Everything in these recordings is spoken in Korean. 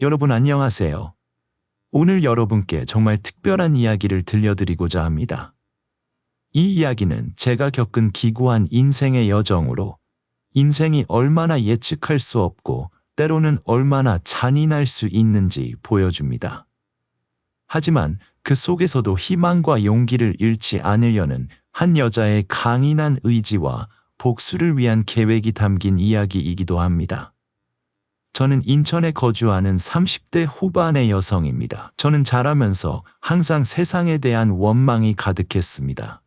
여러분 안녕하세요. 오늘 여러분께 정말 특별한 이야기를 들려드리고자 합니다. 이 이야기는 제가 겪은 기구한 인생의 여정으로 인생이 얼마나 예측할 수 없고 때로는 얼마나 잔인할 수 있는지 보여줍니다. 하지만 그 속에서도 희망과 용기를 잃지 않으려는 한 여자의 강인한 의지와 복수를 위한 계획이 담긴 이야기이기도 합니다. 저는 인천에 거주하는 30대 후반의 여성입니다. 저는 자라면서 항상 세상에 대한 원망이 가득했습니다.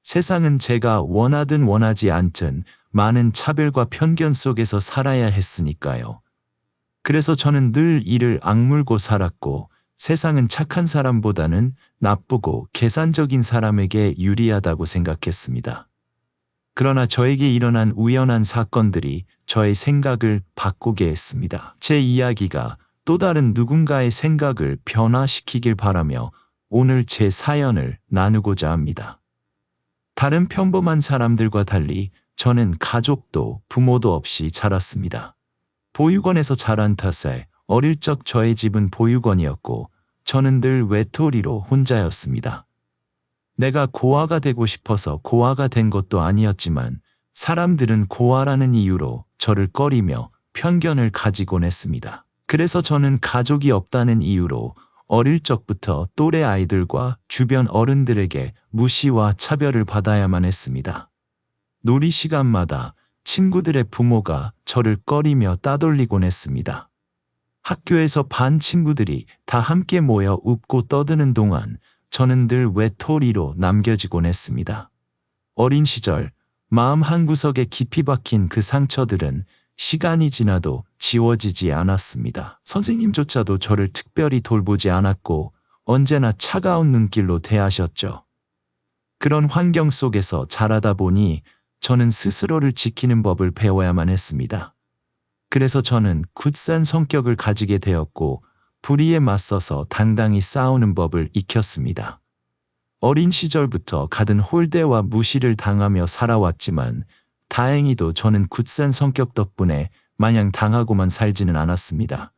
세상은 제가 원하든 원하지 않든 많은 차별과 편견 속에서 살아야 했으니까요. 그래서 저는 늘 이를 악물고 살았고 세상은 착한 사람보다는 나쁘고 계산적인 사람에게 유리하다고 생각했습니다. 그러나 저에게 일어난 우연한 사건들이 저의 생각을 바꾸게 했습니다. 제 이야기가 또 다른 누군가의 생각을 변화시키길 바라며 오늘 제 사연을 나누고자 합니다. 다른 평범한 사람들과 달리 저는 가족도 부모도 없이 자랐습니다. 보육원에서 자란 탓에 어릴 적 저의 집은 보육원이었고 저는 늘 외톨이로 혼자였습니다. 내가 고아가 되고 싶어서 고아가 된 것도 아니었지만 사람들은 고아라는 이유로 저를 꺼리며 편견을 가지곤 했습니다. 그래서 저는 가족이 없다는 이유로 어릴 적부터 또래 아이들과 주변 어른들에게 무시와 차별을 받아야만 했습니다. 놀이 시간마다 친구들의 부모가 저를 꺼리며 따돌리곤 했습니다. 학교에서 반 친구들이 다 함께 모여 웃고 떠드는 동안 저는 늘 외톨이로 남겨지곤 했습니다. 어린 시절 마음 한구석에 깊이 박힌 그 상처들은 시간이 지나도 지워지지 않았습니다. 선생님조차도 저를 특별히 돌보지 않았고 언제나 차가운 눈길로 대하셨죠. 그런 환경 속에서 자라다 보니 저는 스스로를 지키는 법을 배워야만 했습니다. 그래서 저는 굳센 성격을 가지게 되었고 불의에 맞서서 당당히 싸우는 법을 익혔습니다. 어린 시절부터 가든 홀대와 무시를 당하며 살아왔지만 다행히도 저는 굳센 성격 덕분에 마냥 당하고만 살지는 않았습니다.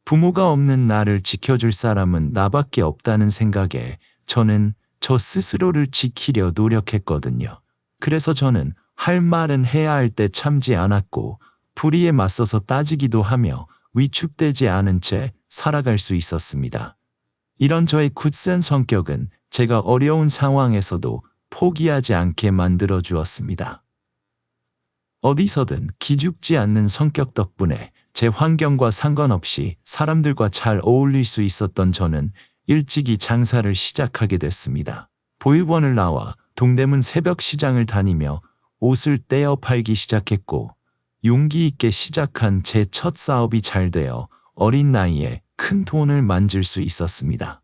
부모가 없는 나를 지켜줄 사람은 나밖에 없다는 생각에 저는 저 스스로를 지키려 노력했거든요. 그래서 저는 할 말은 해야 할 때 참지 않았고 불의에 맞서서 따지기도 하며 위축되지 않은 채 살아갈 수 있었습니다. 이런 저의 굳센 성격은 제가 어려운 상황에서도 포기하지 않게 만들어 주었습니다. 어디서든 기죽지 않는 성격 덕분에 제 환경과 상관없이 사람들과 잘 어울릴 수 있었던 저는 일찍이 장사를 시작하게 됐습니다. 보육원을 나와 동대문 새벽 시장을 다니며 옷을 떼어 팔기 시작했고 용기 있게 시작한 제 첫 사업이 잘 되어 어린 나이에 큰 돈을 만질 수 있었습니다.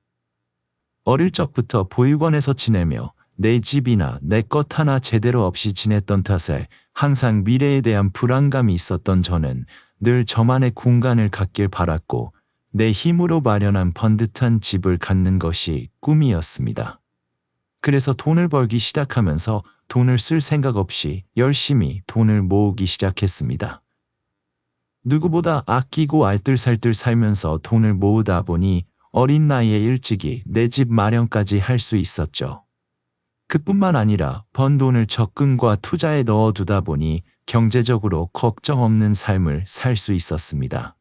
어릴 적부터 보육원에서 지내며 내 집이나 내 것 하나 제대로 없이 지냈던 탓에 항상 미래에 대한 불안감이 있었던 저는 늘 저만의 공간을 갖길 바랐고 내 힘으로 마련한 번듯한 집을 갖는 것이 꿈이었습니다. 그래서 돈을 벌기 시작하면서 돈을 쓸 생각 없이 열심히 돈을 모으기 시작했습니다. 누구보다 아끼고 알뜰살뜰 살면서 돈을 모으다 보니 어린 나이에 일찍이 내 집 마련까지 할 수 있었죠. 그뿐만 아니라 번 돈을 적금과 투자에 넣어두다 보니 경제적으로 걱정 없는 삶을 살 수 있었습니다.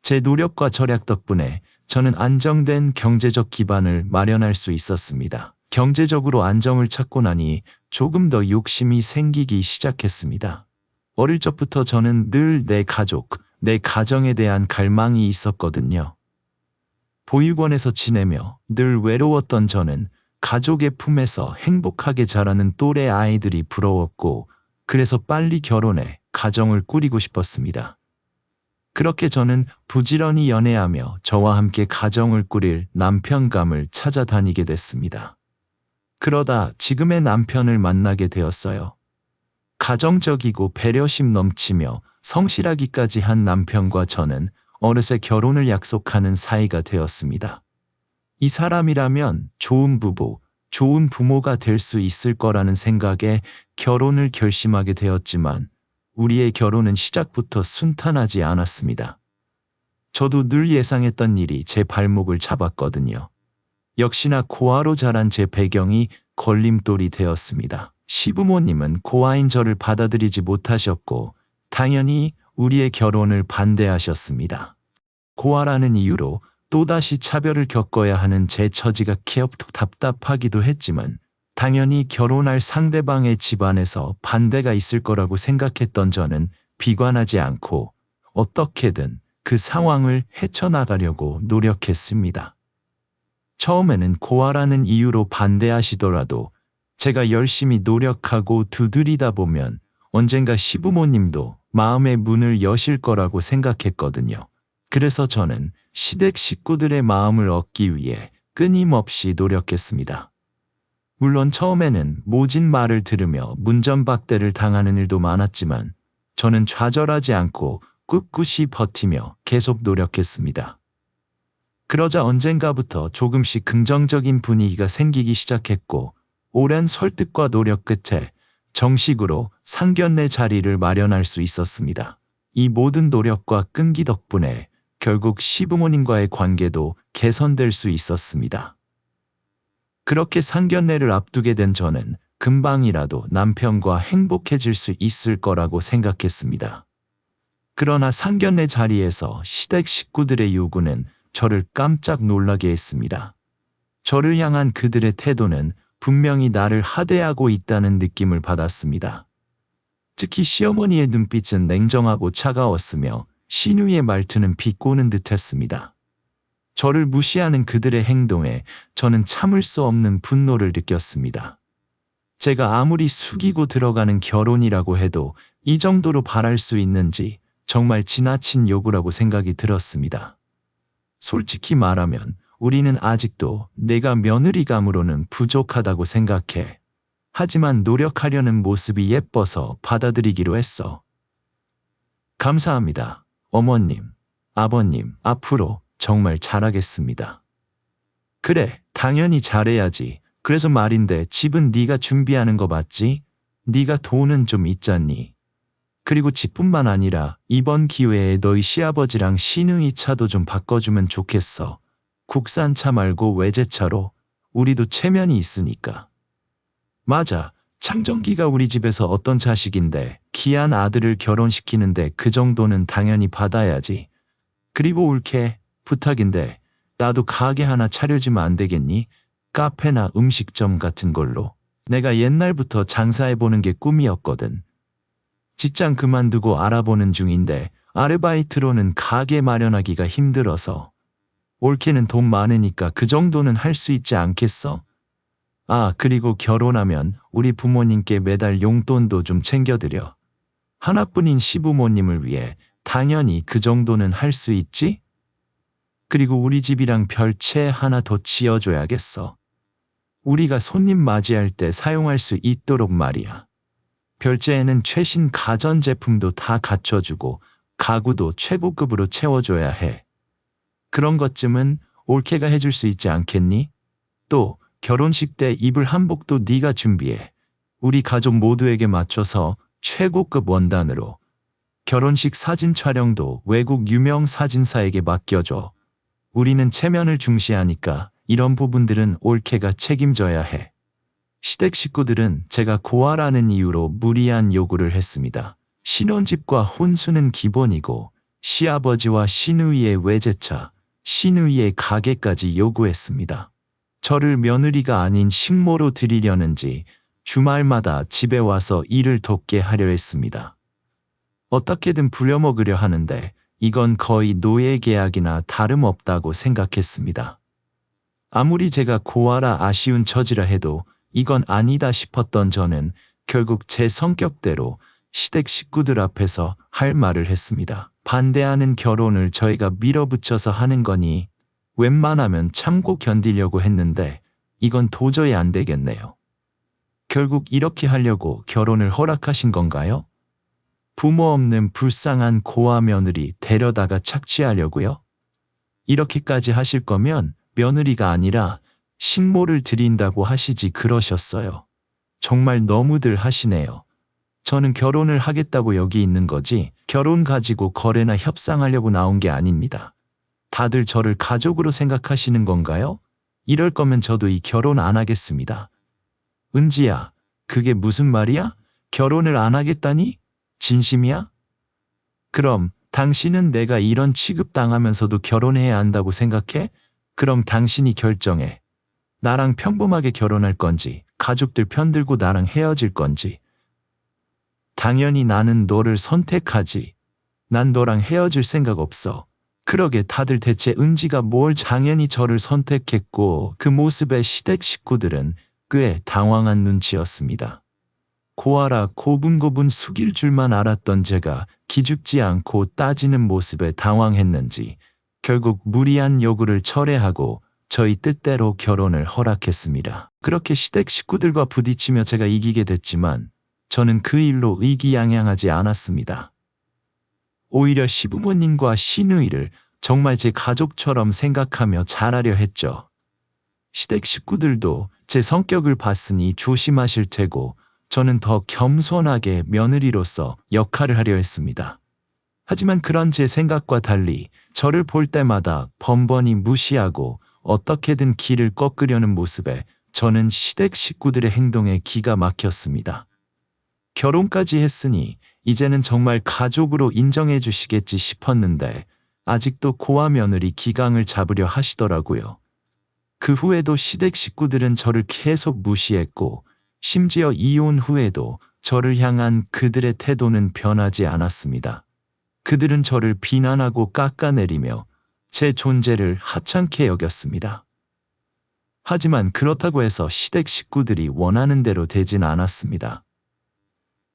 제 노력과 절약 덕분에 저는 안정된 경제적 기반을 마련할 수 있었습니다. 경제적으로 안정을 찾고 나니 조금 더 욕심이 생기기 시작했습니다. 어릴 적부터 저는 늘 내 가족, 내 가정에 대한 갈망이 있었거든요. 보육원에서 지내며 늘 외로웠던 저는 가족의 품에서 행복하게 자라는 또래 아이들이 부러웠고 그래서 빨리 결혼해 가정을 꾸리고 싶었습니다. 그렇게 저는 부지런히 연애하며 저와 함께 가정을 꾸릴 남편감을 찾아다니게 됐습니다. 그러다 지금의 남편을 만나게 되었어요. 가정적이고 배려심 넘치며 성실하기까지 한 남편과 저는 어느새 결혼을 약속하는 사이가 되었습니다. 이 사람이라면 좋은 부부, 좋은 부모가 될 수 있을 거라는 생각에 결혼을 결심하게 되었지만 우리의 결혼은 시작부터 순탄하지 않았습니다. 저도 늘 예상했던 일이 제 발목을 잡았거든요. 역시나 고아로 자란 제 배경이 걸림돌이 되었습니다. 시부모님은 고아인 저를 받아들이지 못하셨고 당연히 우리의 결혼을 반대하셨습니다. 고아라는 이유로 또다시 차별을 겪어야 하는 제 처지가 기엽도 답답하기도 했지만 당연히 결혼할 상대방의 집안에서 반대가 있을 거라고 생각했던 저는 비관하지 않고 어떻게든 그 상황을 헤쳐나가려고 노력했습니다. 처음에는 고아라는 이유로 반대하시더라도 제가 열심히 노력하고 두드리다 보면 언젠가 시부모님도 마음의 문을 여실 거라고 생각했거든요. 그래서 저는 시댁 식구들의 마음을 얻기 위해 끊임없이 노력했습니다. 물론 처음에는 모진 말을 들으며 문전박대를 당하는 일도 많았지만 저는 좌절하지 않고 꿋꿋이 버티며 계속 노력했습니다. 그러자 언젠가부터 조금씩 긍정적인 분위기가 생기기 시작했고 오랜 설득과 노력 끝에 정식으로 상견례 자리를 마련할 수 있었습니다. 이 모든 노력과 끈기 덕분에 결국 시부모님과의 관계도 개선될 수 있었습니다. 그렇게 상견례를 앞두게 된 저는 금방이라도 남편과 행복해질 수 있을 거라고 생각했습니다. 그러나 상견례 자리에서 시댁 식구들의 요구는 저를 깜짝 놀라게 했습니다. 저를 향한 그들의 태도는 분명히 나를 하대하고 있다는 느낌을 받았습니다. 특히 시어머니의 눈빛은 냉정하고 차가웠으며 시누이의 말투는 비꼬는 듯했습니다. 저를 무시하는 그들의 행동에 저는 참을 수 없는 분노를 느꼈습니다. 제가 아무리 숙이고 들어가는 결혼이라고 해도 이 정도로 바랄 수 있는지 정말 지나친 요구라고 생각이 들었습니다. 솔직히 말하면 우리는 아직도 내가 며느리감으로는 부족하다고 생각해. 하지만 노력하려는 모습이 예뻐서 받아들이기로 했어. 감사합니다. 어머님, 아버님, 앞으로 정말 잘하겠습니다. 그래, 당연히 잘해야지. 그래서 말인데 집은 네가 준비하는 거 맞지? 네가 돈은 좀 있잖니. 그리고 집뿐만 아니라 이번 기회에 너희 시아버지랑 시누이 차도 좀 바꿔주면 좋겠어. 국산 차 말고 외제차로. 우리도 체면이 있으니까. 맞아. 창정기가 우리 집에서 어떤 자식인데 귀한 아들을 결혼시키는데 그 정도는 당연히 받아야지. 그리고 올케 부탁인데 나도 가게 하나 차려주면 안 되겠니? 카페나 음식점 같은 걸로. 내가 옛날부터 장사해보는 게 꿈이었거든. 직장 그만두고 알아보는 중인데 아르바이트로는 가게 마련하기가 힘들어서. 올케는 돈 많으니까 그 정도는 할 수 있지 않겠어? 아, 그리고 결혼하면 우리 부모님께 매달 용돈도 좀 챙겨드려. 하나뿐인 시부모님을 위해 당연히 그 정도는 할 수 있지? 그리고 우리 집이랑 별채 하나 더 지어줘야겠어. 우리가 손님 맞이할 때 사용할 수 있도록 말이야. 별채에는 최신 가전제품도 다 갖춰주고 가구도 최고급으로 채워줘야 해. 그런 것쯤은 올케가 해줄 수 있지 않겠니? 또 결혼식 때 입을 한복도 네가 준비해. 우리 가족 모두에게 맞춰서 최고급 원단으로. 결혼식 사진 촬영도 외국 유명 사진사에게 맡겨줘. 우리는 체면을 중시하니까 이런 부분들은 올케가 책임져야 해. 시댁 식구들은 제가 고아라는 이유로 무리한 요구를 했습니다. 신혼집과 혼수는 기본이고 시아버지와 시누이의 외제차, 시누이의 가게까지 요구했습니다. 저를 며느리가 아닌 식모로 들이려는지 주말마다 집에 와서 일을 돕게 하려 했습니다. 어떻게든 부려먹으려 하는데 이건 거의 노예 계약이나 다름없다고 생각했습니다. 아무리 제가 고아라 아쉬운 처지라 해도 이건 아니다 싶었던 저는 결국 제 성격대로 시댁 식구들 앞에서 할 말을 했습니다. 반대하는 결혼을 저희가 밀어붙여서 하는 거니 웬만하면 참고 견디려고 했는데 이건 도저히 안 되겠네요. 결국 이렇게 하려고 결혼을 허락하신 건가요? 부모 없는 불쌍한 고아 며느리 데려다가 착취하려고요? 이렇게까지 하실 거면 며느리가 아니라 식모를 드린다고 하시지 그러셨어요. 정말 너무들 하시네요. 저는 결혼을 하겠다고 여기 있는 거지 결혼 가지고 거래나 협상하려고 나온 게 아닙니다. 다들 저를 가족으로 생각하시는 건가요? 이럴 거면 저도 이 결혼 안 하겠습니다. 은지야, 그게 무슨 말이야? 결혼을 안 하겠다니? 진심이야? 그럼 당신은 내가 이런 취급당하면서도 결혼해야 한다고 생각해? 그럼 당신이 결정해. 나랑 평범하게 결혼할 건지, 가족들 편들고 나랑 헤어질 건지. 당연히 나는 너를 선택하지. 난 너랑 헤어질 생각 없어. 그러게 다들 대체 은지가 뭘 당연히 저를 선택했고 그 모습에 시댁 식구들은 꽤 당황한 눈치였습니다. 고아라 고분고분 숙일 줄만 알았던 제가 기죽지 않고 따지는 모습에 당황했는지 결국 무리한 요구를 철회하고 저희 뜻대로 결혼을 허락했습니다. 그렇게 시댁 식구들과 부딪히며 제가 이기게 됐지만 저는 그 일로 의기양양하지 않았습니다. 오히려 시부모님과 시누이를 정말 제 가족처럼 생각하며 잘하려 했죠. 시댁 식구들도 제 성격을 봤으니 조심하실 테고 저는 더 겸손하게 며느리로서 역할을 하려 했습니다. 하지만 그런 제 생각과 달리 저를 볼 때마다 번번이 무시하고 어떻게든 길을 꺾으려는 모습에 저는 시댁 식구들의 행동에 기가 막혔습니다. 결혼까지 했으니 이제는 정말 가족으로 인정해 주시겠지 싶었는데 아직도 고아 며느리 기강을 잡으려 하시더라고요. 그 후에도 시댁 식구들은 저를 계속 무시했고 심지어 이혼 후에도 저를 향한 그들의 태도는 변하지 않았습니다. 그들은 저를 비난하고 깎아내리며 제 존재를 하찮게 여겼습니다. 하지만 그렇다고 해서 시댁 식구들이 원하는 대로 되진 않았습니다.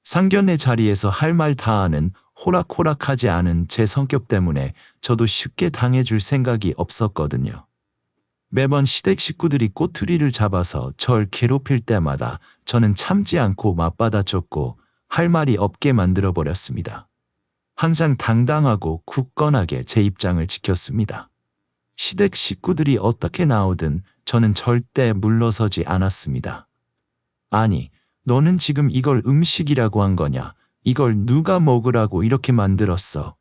상견례 자리에서 할 말 다 하는 호락호락하지 않은 제 성격 때문에 저도 쉽게 당해줄 생각이 없었거든요. 매번 시댁 식구들이 꼬투리를 잡아서 절 괴롭힐 때마다 저는 참지 않고 맞받아쳤고 할 말이 없게 만들어버렸습니다. 항상 당당하고 굳건하게 제 입장을 지켰습니다. 시댁 식구들이 어떻게 나오든 저는 절대 물러서지 않았습니다. 아니, 너는 지금 이걸 음식이라고 한 거냐? 이걸 누가 먹으라고 이렇게 만들었어?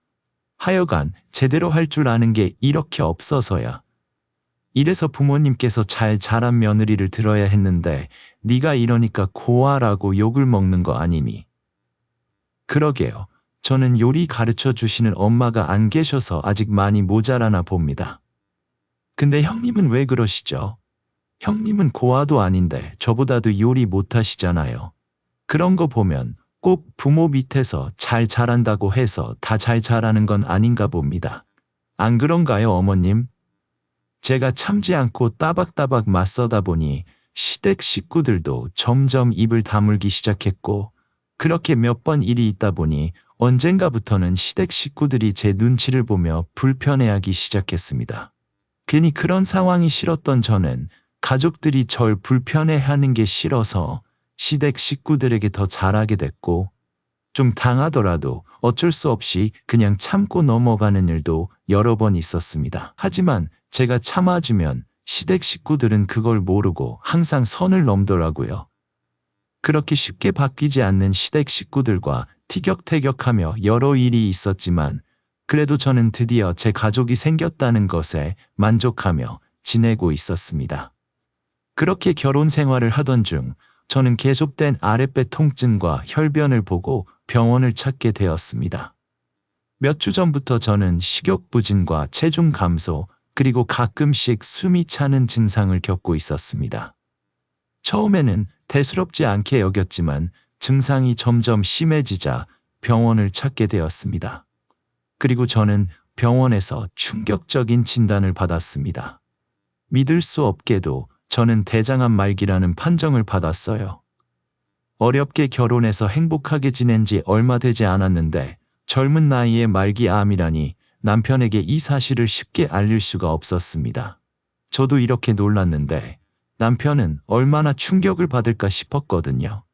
하여간 제대로 할 줄 아는 게 이렇게 없어서야. 이래서 부모님께서 잘 자란 며느리를 들어야 했는데 네가 이러니까 고아라고 욕을 먹는 거 아니니? 그러게요. 저는 요리 가르쳐 주시는 엄마가 안 계셔서 아직 많이 모자라나 봅니다. 근데 형님은 왜 그러시죠? 형님은 고아도 아닌데 저보다도 요리 못하시잖아요. 그런 거 보면 꼭 부모 밑에서 잘 자란다고 해서 다 잘 자라는 건 아닌가 봅니다. 안 그런가요, 어머님? 제가 참지 않고 따박따박 맞서다 보니 시댁 식구들도 점점 입을 다물기 시작했고 그렇게 몇 번 일이 있다 보니 언젠가부터는 시댁 식구들이 제 눈치를 보며 불편해하기 시작했습니다. 괜히 그런 상황이 싫었던 저는 가족들이 절 불편해하는 게 싫어서 시댁 식구들에게 더 잘하게 됐고 좀 당하더라도 어쩔 수 없이 그냥 참고 넘어가는 일도 여러 번 있었습니다. 하지만 제가 참아주면 시댁 식구들은 그걸 모르고 항상 선을 넘더라고요. 그렇게 쉽게 바뀌지 않는 시댁 식구들과 티격태격하며 여러 일이 있었지만 그래도 저는 드디어 제 가족이 생겼다는 것에 만족하며 지내고 있었습니다. 그렇게 결혼 생활을 하던 중 저는 계속된 아랫배 통증과 혈변을 보고 병원을 찾게 되었습니다. 몇 주 전부터 저는 식욕부진과 체중 감소 그리고 가끔씩 숨이 차는 증상을 겪고 있었습니다. 처음에는 대수롭지 않게 여겼지만 증상이 점점 심해지자 병원을 찾게 되었습니다. 그리고 저는 병원에서 충격적인 진단을 받았습니다. 믿을 수 없게도 저는 대장암 말기라는 판정을 받았어요. 어렵게 결혼해서 행복하게 지낸 지 얼마 되지 않았는데 젊은 나이에 말기암이라니 남편에게 이 사실을 쉽게 알릴 수가 없었습니다. 저도 이렇게 놀랐는데 남편은 얼마나 충격을 받을까 싶었거든요.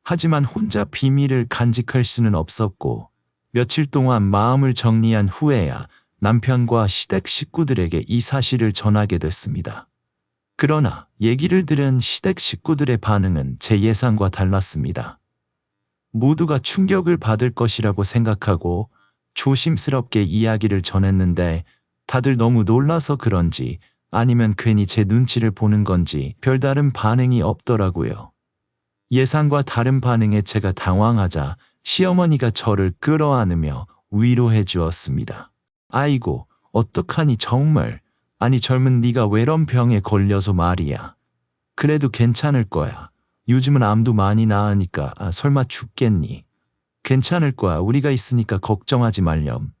하지만 혼자 비밀을 간직할 수는 없었고 며칠 동안 마음을 정리한 후에야 남편과 시댁 식구들에게 이 사실을 전하게 됐습니다. 그러나 얘기를 들은 시댁 식구들의 반응은 제 예상과 달랐습니다. 모두가 충격을 받을 것이라고 생각하고 조심스럽게 이야기를 전했는데 다들 너무 놀라서 그런지 아니면 괜히 제 눈치를 보는 건지 별다른 반응이 없더라고요. 예상과 다른 반응에 제가 당황하자 시어머니가 저를 끌어안으며 위로해 주었습니다. 아이고, 어떡하니 정말. 아니 젊은 네가 외런 병에 걸려서 말이야. 그래도 괜찮을 거야. 요즘은 암도 많이 나으니까 설마 죽겠니? 괜찮을 거야. 우리가 있으니까 걱정하지 말렴.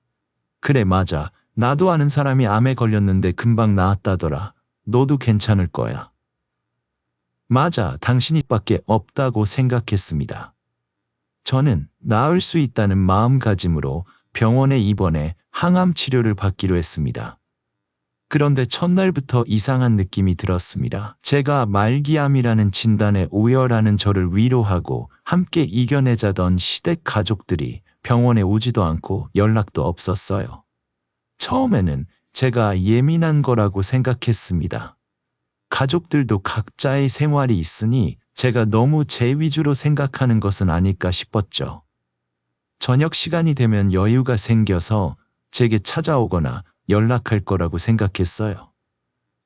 그래 맞아. 나도 아는 사람이 암에 걸렸는데 금방 나았다더라. 너도 괜찮을 거야. 맞아. 당신이밖에 없다고 생각했습니다. 저는 나을 수 있다는 마음가짐으로 병원에 입원해 항암 치료를 받기로 했습니다. 그런데 첫날부터 이상한 느낌이 들었습니다. 제가 말기암이라는 진단에 오열하는 저를 위로하고 함께 이겨내자던 시댁 가족들이 병원에 오지도 않고 연락도 없었어요. 처음에는 제가 예민한 거라고 생각했습니다. 가족들도 각자의 생활이 있으니 제가 너무 제 위주로 생각하는 것은 아닐까 싶었죠. 저녁 시간이 되면 여유가 생겨서 제게 찾아오거나 연락할 거라고 생각했어요.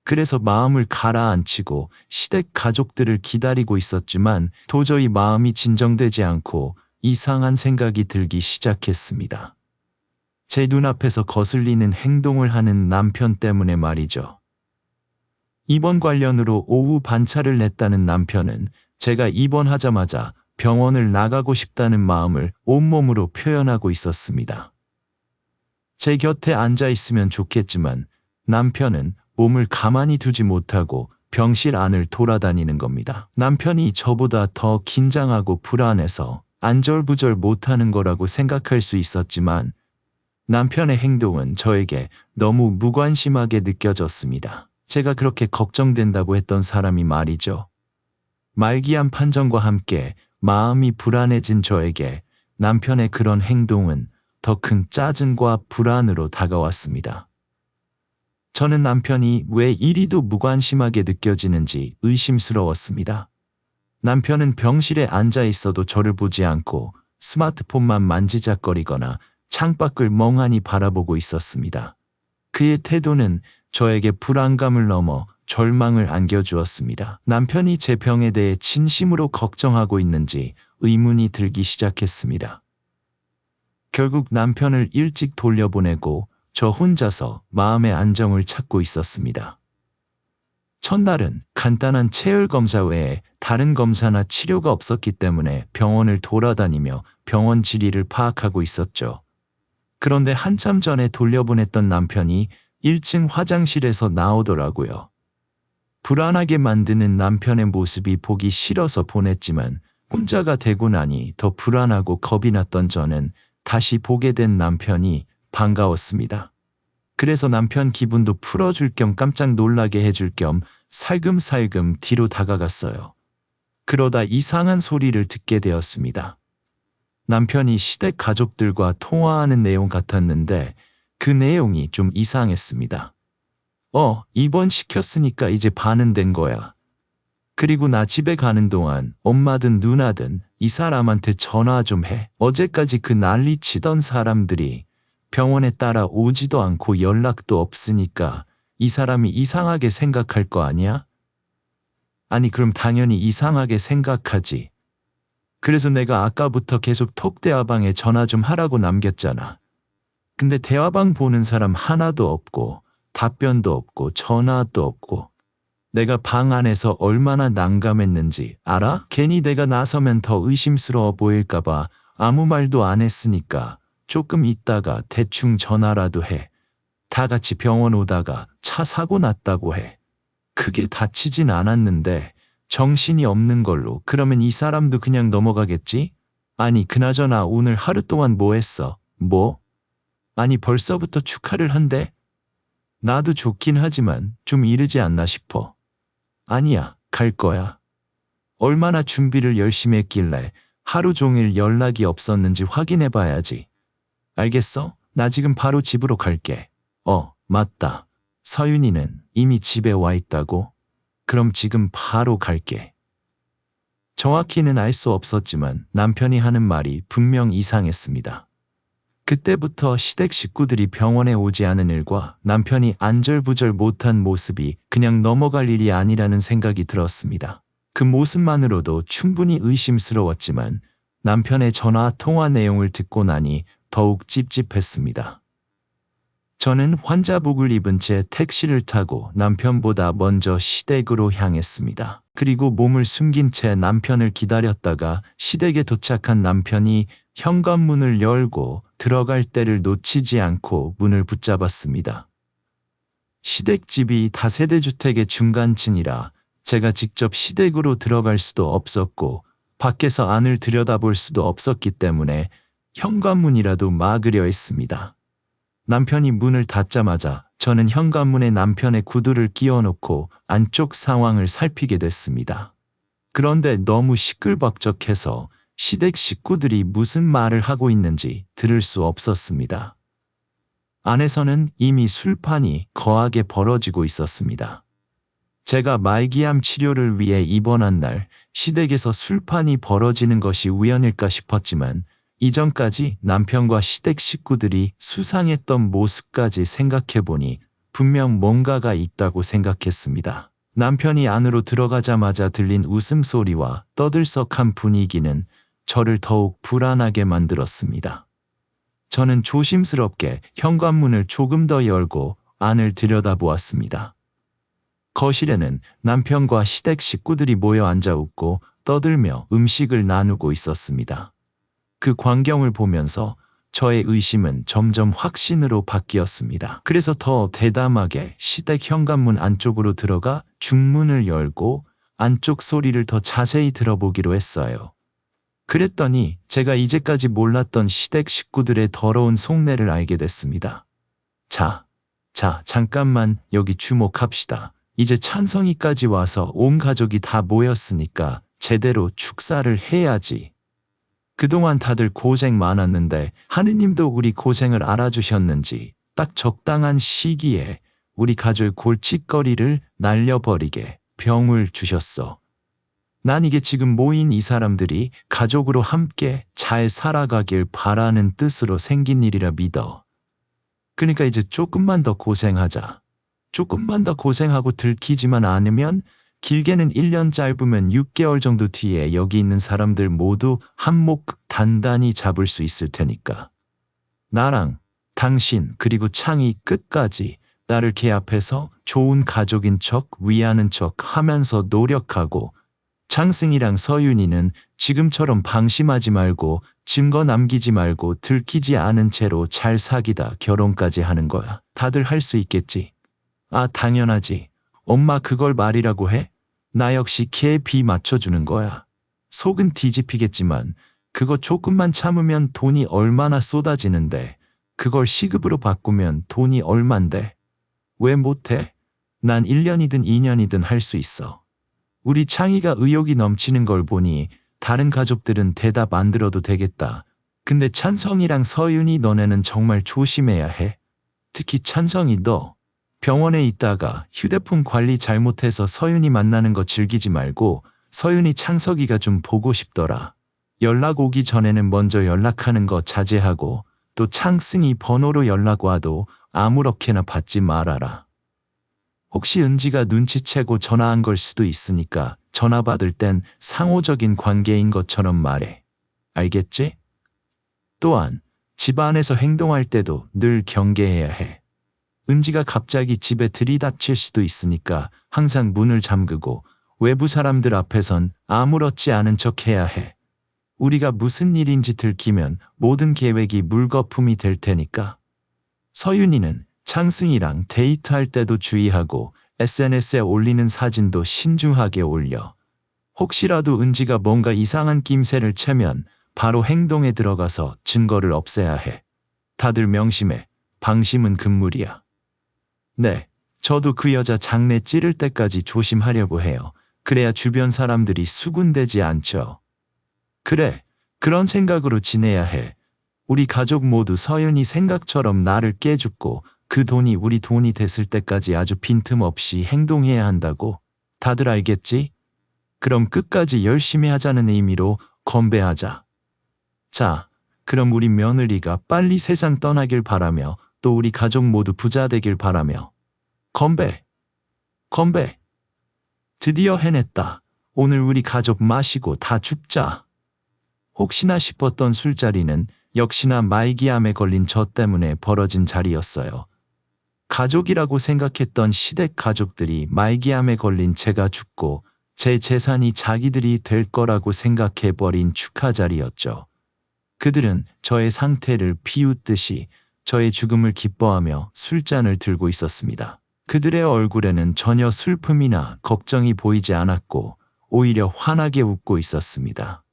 그래서 마음을 가라앉히고 시댁 가족들을 기다리고 있었지만 도저히 마음이 진정되지 않고 이상한 생각이 들기 시작했습니다. 제 눈앞에서 거슬리는 행동을 하는 남편 때문에 말이죠. 입원 관련으로 오후 반차를 냈다는 남편은 제가 입원하자마자 병원을 나가고 싶다는 마음을 온몸으로 표현하고 있었습니다. 제 곁에 앉아 있으면 좋겠지만 남편은 몸을 가만히 두지 못하고 병실 안을 돌아다니는 겁니다. 남편이 저보다 더 긴장하고 불안해서 안절부절 못하는 거라고 생각할 수 있었지만 남편의 행동은 저에게 너무 무관심하게 느껴졌습니다. 제가 그렇게 걱정된다고 했던 사람이 말이죠. 말기암 판정과 함께 마음이 불안해진 저에게 남편의 그런 행동은 더 큰 짜증과 불안으로 다가왔습니다. 저는 남편이 왜 이리도 무관심하게 느껴지는지 의심스러웠습니다. 남편은 병실에 앉아 있어도 저를 보지 않고 스마트폰만 만지작거리거나 창밖을 멍하니 바라보고 있었습니다. 그의 태도는 저에게 불안감을 넘어 절망을 안겨주었습니다. 남편이 제 병에 대해 진심으로 걱정하고 있는지 의문이 들기 시작했습니다. 결국 남편을 일찍 돌려보내고 저 혼자서 마음의 안정을 찾고 있었습니다. 첫날은 간단한 체열 검사 외에 다른 검사나 치료가 없었기 때문에 병원을 돌아다니며 병원 질의를 파악하고 있었죠. 그런데 한참 전에 돌려보냈던 남편이 1층 화장실에서 나오더라고요. 불안하게 만드는 남편의 모습이 보기 싫어서 보냈지만 혼자가 되고 나니 더 불안하고 겁이 났던 저는 다시 보게 된 남편이 반가웠습니다. 그래서 남편 기분도 풀어줄 겸 깜짝 놀라게 해줄 겸 살금살금 뒤로 다가갔어요. 그러다 이상한 소리를 듣게 되었습니다. 남편이 시댁 가족들과 통화하는 내용 같았는데 그 내용이 좀 이상했습니다. 입원시켰으니까 이제 반은 된 거야. 그리고 나 집에 가는 동안 엄마든 누나든 이 사람한테 전화 좀 해. 어제까지 그 난리 치던 사람들이 병원에 따라오지도 않고 연락도 없으니까 이 사람이 이상하게 생각할 거 아니야? 아니 그럼 당연히 이상하게 생각하지. 그래서 내가 아까부터 계속 톡 대화방에 전화 좀 하라고 남겼잖아. 근데 대화방 보는 사람 하나도 없고 답변도 없고 전화도 없고 내가 방 안에서 얼마나 난감했는지 알아? 괜히 내가 나서면 더 의심스러워 보일까봐 아무 말도 안 했으니까 조금 있다가 대충 전화라도 해. 다 같이 병원 오다가 차 사고 났다고 해. 크게 다치진 않았는데 정신이 없는 걸로 그러면 이 사람도 그냥 넘어가겠지? 아니 그나저나 오늘 하루 동안 뭐 했어? 뭐? 아니 벌써부터 축하를 한대? 나도 좋긴 하지만 좀 이르지 않나 싶어. 아니야, 갈 거야. 얼마나 준비를 열심히 했길래 하루 종일 연락이 없었는지 확인해 봐야지. 알겠어? 나 지금 바로 집으로 갈게. 맞다. 서윤이는 이미 집에 와 있다고? 그럼 지금 바로 갈게. 정확히는 알 수 없었지만 남편이 하는 말이 분명 이상했습니다. 그때부터 시댁 식구들이 병원에 오지 않은 일과 남편이 안절부절 못한 모습이 그냥 넘어갈 일이 아니라는 생각이 들었습니다. 그 모습만으로도 충분히 의심스러웠지만 남편의 전화 통화 내용을 듣고 나니 더욱 찝찝했습니다. 저는 환자복을 입은 채 택시를 타고 남편보다 먼저 시댁으로 향했습니다. 그리고 몸을 숨긴 채 남편을 기다렸다가 시댁에 도착한 남편이 현관문을 열고 들어갈 때를 놓치지 않고 문을 붙잡았습니다. 시댁집이 다세대 주택의 중간층이라 제가 직접 시댁으로 들어갈 수도 없었고 밖에서 안을 들여다볼 수도 없었기 때문에 현관문이라도 막으려 했습니다. 남편이 문을 닫자마자 저는 현관문에 남편의 구두를 끼워놓고 안쪽 상황을 살피게 됐습니다. 그런데 너무 시끌벅적해서 시댁 식구들이 무슨 말을 하고 있는지 들을 수 없었습니다. 안에서는 이미 술판이 거하게 벌어지고 있었습니다. 제가 말기암 치료를 위해 입원한 날 시댁에서 술판이 벌어지는 것이 우연일까 싶었지만 이전까지 남편과 시댁 식구들이 수상했던 모습까지 생각해보니 분명 뭔가가 있다고 생각했습니다. 남편이 안으로 들어가자마자 들린 웃음소리와 떠들썩한 분위기는 저를 더욱 불안하게 만들었습니다. 저는 조심스럽게 현관문을 조금 더 열고 안을 들여다보았습니다. 거실에는 남편과 시댁 식구들이 모여 앉아 웃고 떠들며 음식을 나누고 있었습니다. 그 광경을 보면서 저의 의심은 점점 확신으로 바뀌었습니다. 그래서 더 대담하게 시댁 현관문 안쪽으로 들어가 중문을 열고 안쪽 소리를 더 자세히 들어보기로 했어요. 그랬더니 제가 이제까지 몰랐던 시댁 식구들의 더러운 속내를 알게 됐습니다. 자, 잠깐만 여기 주목합시다. 이제 찬성이까지 와서 온 가족이 다 모였으니까 제대로 축사를 해야지. 그동안 다들 고생 많았는데 하느님도 우리 고생을 알아주셨는지 딱 적당한 시기에 우리 가족 골칫거리를 날려버리게 병을 주셨어. 난 이게 지금 모인 이 사람들이 가족으로 함께 잘 살아가길 바라는 뜻으로 생긴 일이라 믿어. 그러니까 이제 조금만 더 고생하자. 조금만 더 고생하고 들키지만 않으면 길게는 1년 짧으면 6개월 정도 뒤에 여기 있는 사람들 모두 한몫 단단히 잡을 수 있을 테니까. 나랑 당신 그리고 창이 끝까지 나를 계합해서 좋은 가족인 척 위하는 척 하면서 노력하고 창승이랑 서윤이는 지금처럼 방심하지 말고 증거 남기지 말고 들키지 않은 채로 잘 사귀다 결혼까지 하는 거야. 다들 할 수 있겠지? 아, 당연하지. 엄마 그걸 말이라고 해? 나 역시 걔 비 맞춰주는 거야. 속은 뒤집히겠지만 그거 조금만 참으면 돈이 얼마나 쏟아지는데 그걸 시급으로 바꾸면 돈이 얼만데. 왜 못해? 난 1년이든 2년이든 할 수 있어. 우리 창희가 의욕이 넘치는 걸 보니 다른 가족들은 대답 안 들어도 되겠다. 근데 찬성이랑 서윤이 너네는 정말 조심해야 해. 특히 찬성이 너. 병원에 있다가 휴대폰 관리 잘못해서 서윤이 만나는 거 즐기지 말고 서윤이 창석이가 좀 보고 싶더라. 연락 오기 전에는 먼저 연락하는 거 자제하고 또 창승이 번호로 연락 와도 아무렇게나 받지 말아라. 혹시 은지가 눈치채고 전화한 걸 수도 있으니까 전화 받을 땐 상호적인 관계인 것처럼 말해. 알겠지? 또한 집안에서 행동할 때도 늘 경계해야 해. 은지가 갑자기 집에 들이닥칠 수도 있으니까 항상 문을 잠그고 외부 사람들 앞에선 아무렇지 않은 척 해야 해. 우리가 무슨 일인지 들키면 모든 계획이 물거품이 될 테니까. 서윤이는 창승이랑 데이트할 때도 주의하고 SNS에 올리는 사진도 신중하게 올려. 혹시라도 은지가 뭔가 이상한 낌새를 채면 바로 행동에 들어가서 증거를 없애야 해. 다들 명심해. 방심은 금물이야. 네, 저도 그 여자 장내 찌를 때까지 조심하려고 해요. 그래야 주변 사람들이 수군대지 않죠. 그래, 그런 생각으로 지내야 해. 우리 가족 모두 서윤이 생각처럼 나를 깨죽고 그 돈이 우리 돈이 됐을 때까지 아주 빈틈없이 행동해야 한다고. 다들 알겠지? 그럼 끝까지 열심히 하자는 의미로 건배하자. 자, 그럼 우리 며느리가 빨리 세상 떠나길 바라며 또 우리 가족 모두 부자 되길 바라며 건배, 건배. 드디어 해냈다. 오늘 우리 가족 마시고 다 죽자. 혹시나 싶었던 술자리는 역시나 말기암에 걸린 저 때문에 벌어진 자리였어요. 가족이라고 생각했던 시댁 가족들이 말기암에 걸린 제가 죽고 제 재산이 자기들이 될 거라고 생각해버린 축하 자리였죠. 그들은 저의 상태를 비웃듯이 저의 죽음을 기뻐하며 술잔을 들고 있었습니다. 그들의 얼굴에는 전혀 슬픔이나 걱정이 보이지 않았고 오히려 환하게 웃고 있었습니다.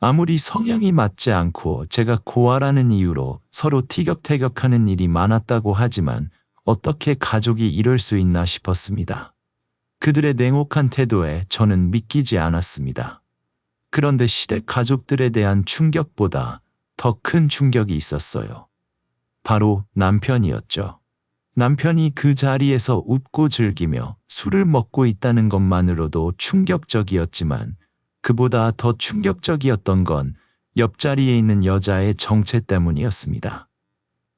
아무리 성향이 맞지 않고 제가 고아라는 이유로 서로 티격태격하는 일이 많았다고 하지만 어떻게 가족이 이럴 수 있나 싶었습니다. 그들의 냉혹한 태도에 저는 믿기지 않았습니다. 그런데 시댁 가족들에 대한 충격보다 더 큰 충격이 있었어요. 바로 남편이었죠. 남편이 그 자리에서 웃고 즐기며 술을 먹고 있다는 것만으로도 충격적이었지만 그보다 더 충격적이었던 건 옆자리에 있는 여자의 정체 때문이었습니다.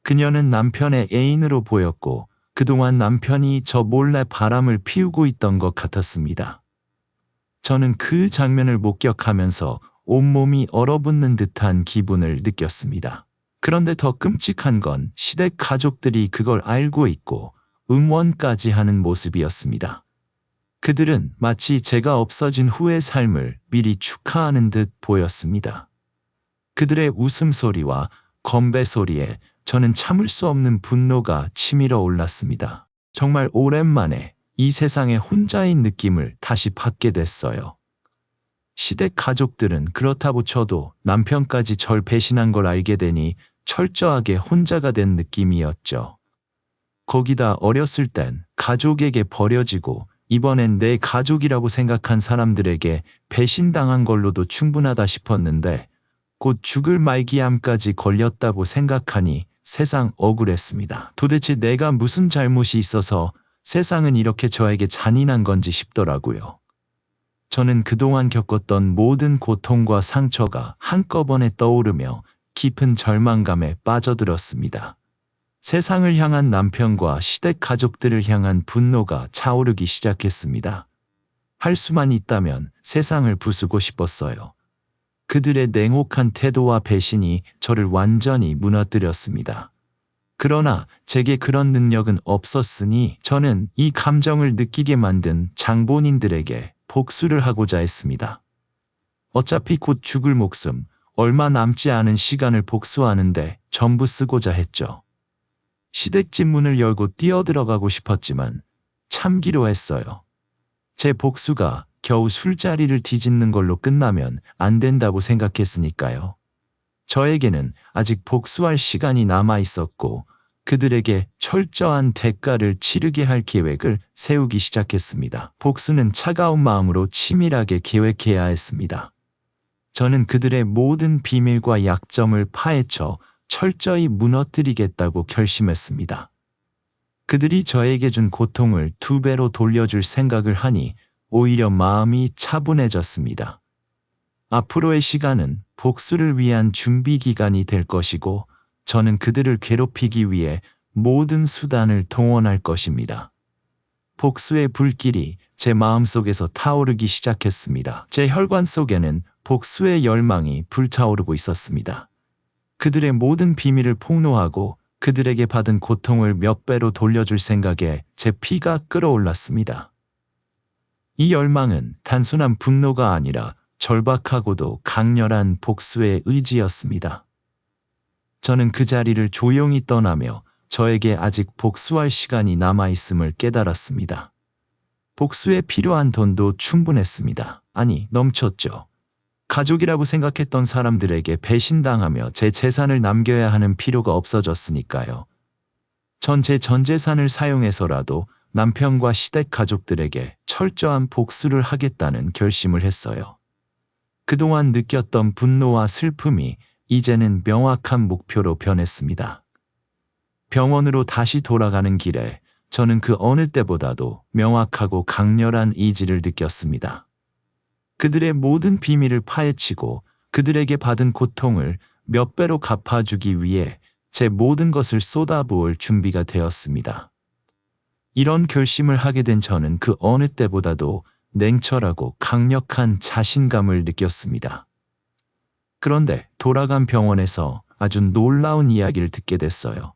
그녀는 남편의 애인으로 보였고 그동안 남편이 저 몰래 바람을 피우고 있던 것 같았습니다. 저는 그 장면을 목격하면서 온몸이 얼어붙는 듯한 기분을 느꼈습니다. 그런데 더 끔찍한 건 시댁 가족들이 그걸 알고 있고 응원까지 하는 모습이었습니다. 그들은 마치 제가 없어진 후의 삶을 미리 축하하는 듯 보였습니다. 그들의 웃음소리와 건배 소리에 저는 참을 수 없는 분노가 치밀어 올랐습니다. 정말 오랜만에 이 세상에 혼자인 느낌을 다시 받게 됐어요. 시댁 가족들은 그렇다고 쳐도 남편까지 절 배신한 걸 알게 되니 철저하게 혼자가 된 느낌이었죠. 거기다 어렸을 땐 가족에게 버려지고 이번엔 내 가족이라고 생각한 사람들에게 배신당한 걸로도 충분하다 싶었는데 곧 죽을 말기암까지 걸렸다고 생각하니 세상 억울했습니다. 도대체 내가 무슨 잘못이 있어서 세상은 이렇게 저에게 잔인한 건지 싶더라고요. 저는 그동안 겪었던 모든 고통과 상처가 한꺼번에 떠오르며 깊은 절망감에 빠져들었습니다. 세상을 향한 남편과 시댁 가족들을 향한 분노가 차오르기 시작했습니다. 할 수만 있다면 세상을 부수고 싶었어요. 그들의 냉혹한 태도와 배신이 저를 완전히 무너뜨렸습니다. 그러나 제게 그런 능력은 없었으니 저는 이 감정을 느끼게 만든 장본인들에게 복수를 하고자 했습니다. 어차피 곧 죽을 목숨, 얼마 남지 않은 시간을 복수하는데 전부 쓰고자 했죠. 시댁집 문을 열고 뛰어들어가고 싶었지만 참기로 했어요. 제 복수가 겨우 술자리를 뒤집는 걸로 끝나면 안 된다고 생각했으니까요. 저에게는 아직 복수할 시간이 남아 있었고 그들에게 철저한 대가를 치르게 할 계획을 세우기 시작했습니다. 복수는 차가운 마음으로 치밀하게 계획해야 했습니다. 저는 그들의 모든 비밀과 약점을 파헤쳐 철저히 무너뜨리겠다고 결심했습니다. 그들이 저에게 준 고통을 2배로 돌려줄 생각을 하니 오히려 마음이 차분해졌습니다. 앞으로의 시간은 복수를 위한 준비 기간이 될 것이고 저는 그들을 괴롭히기 위해 모든 수단을 동원할 것입니다. 복수의 불길이 제 마음속에서 타오르기 시작했습니다. 제 혈관 속에는 복수의 열망이 불타오르고 있었습니다. 그들의 모든 비밀을 폭로하고 그들에게 받은 고통을 몇 배로 돌려줄 생각에 제 피가 끓어올랐습니다. 이 열망은 단순한 분노가 아니라 절박하고도 강렬한 복수의 의지였습니다. 저는 그 자리를 조용히 떠나며 저에게 아직 복수할 시간이 남아있음을 깨달았습니다. 복수에 필요한 돈도 충분했습니다. 아니, 넘쳤죠. 가족이라고 생각했던 사람들에게 배신당하며 제 재산을 남겨야 하는 필요가 없어졌으니까요. 전 제 전 재산을 사용해서라도 남편과 시댁 가족들에게 철저한 복수를 하겠다는 결심을 했어요. 그동안 느꼈던 분노와 슬픔이 이제는 명확한 목표로 변했습니다. 병원으로 다시 돌아가는 길에 저는 그 어느 때보다도 명확하고 강렬한 의지를 느꼈습니다. 그들의 모든 비밀을 파헤치고 그들에게 받은 고통을 몇 배로 갚아주기 위해 제 모든 것을 쏟아부을 준비가 되었습니다. 이런 결심을 하게 된 저는 그 어느 때보다도 냉철하고 강력한 자신감을 느꼈습니다. 그런데 돌아간 병원에서 아주 놀라운 이야기를 듣게 됐어요.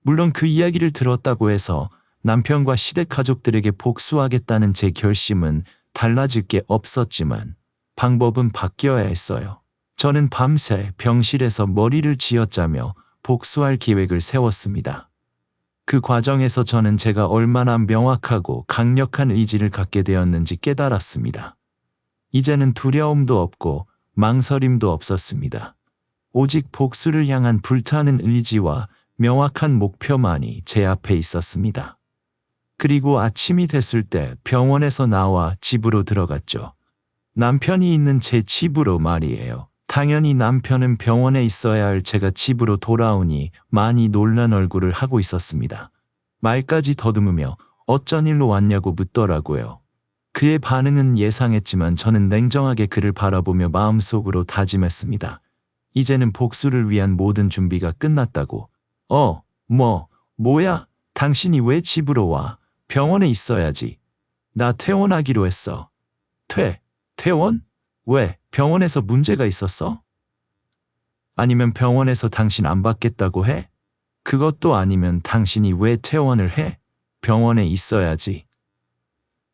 물론 그 이야기를 들었다고 해서 남편과 시댁 가족들에게 복수하겠다는 제 결심은 달라질 게 없었지만 방법은 바뀌어야 했어요. 저는 밤새 병실에서 머리를 쥐어짜며 복수할 계획을 세웠습니다. 그 과정에서 저는 제가 얼마나 명확하고 강력한 의지를 갖게 되었는지 깨달았습니다. 이제는 두려움도 없고 망설임도 없었습니다. 오직 복수를 향한 불타는 의지와 명확한 목표만이 제 앞에 있었습니다. 그리고 아침이 됐을 때 병원에서 나와 집으로 들어갔죠. 남편이 있는 제 집으로 말이에요. 당연히 남편은 병원에 있어야 할 제가 집으로 돌아오니 많이 놀란 얼굴을 하고 있었습니다. 말까지 더듬으며 어쩐 일로 왔냐고 묻더라고요. 그의 반응은 예상했지만 저는 냉정하게 그를 바라보며 마음속으로 다짐했습니다. 이제는 복수를 위한 모든 준비가 끝났다고. 뭐야? 당신이 왜 집으로 와? 병원에 있어야지. 나 퇴원하기로 했어. 퇴원? 왜? 병원에서 문제가 있었어? 아니면 병원에서 당신 안 받겠다고 해? 그것도 아니면 당신이 왜 퇴원을 해? 병원에 있어야지.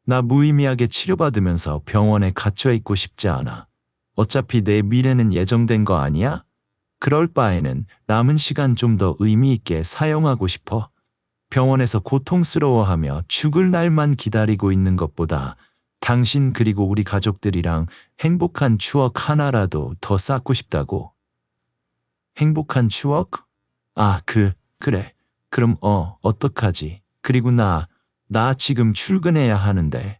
나 무의미하게 치료받으면서 병원에 갇혀 있고 싶지 않아. 어차피 내 미래는 예정된 거 아니야? 그럴 바에는 남은 시간 좀 더 의미 있게 사용하고 싶어. 병원에서 고통스러워하며 죽을 날만 기다리고 있는 것보다 당신 그리고 우리 가족들이랑 행복한 추억 하나라도 더 쌓고 싶다고. 행복한 추억? 그래. 그럼 어떡하지? 그리고 나 지금 출근해야 하는데.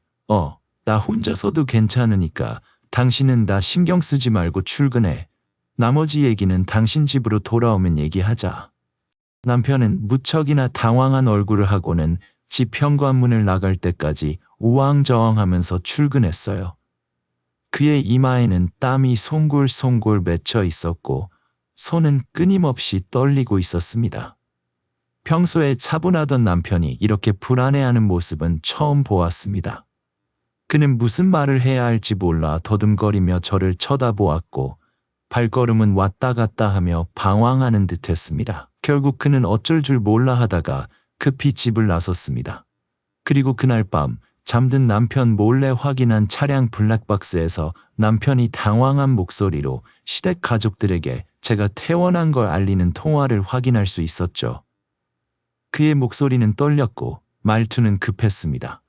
나 혼자서도 괜찮으니까 당신은 나 신경 쓰지 말고 출근해. 나머지 얘기는 당신 집으로 돌아오면 얘기하자. 남편은 무척이나 당황한 얼굴을 하고는 집 현관문을 나갈 때까지 우왕좌왕하면서 출근했어요. 그의 이마에는 땀이 송골송골 맺혀 있었고 손은 끊임없이 떨리고 있었습니다. 평소에 차분하던 남편이 이렇게 불안해하는 모습은 처음 보았습니다. 그는 무슨 말을 해야 할지 몰라 더듬거리며 저를 쳐다보았고 발걸음은 왔다 갔다 하며 방황하는 듯했습니다. 결국 그는 어쩔 줄 몰라 하다가 급히 집을 나섰습니다. 그리고 그날 밤 잠든 남편 몰래 확인한 차량 블랙박스에서 남편이 당황한 목소리로 시댁 가족들에게 제가 퇴원한 걸 알리는 통화를 확인할 수 있었죠. 그의 목소리는 떨렸고 말투는 급했습니다.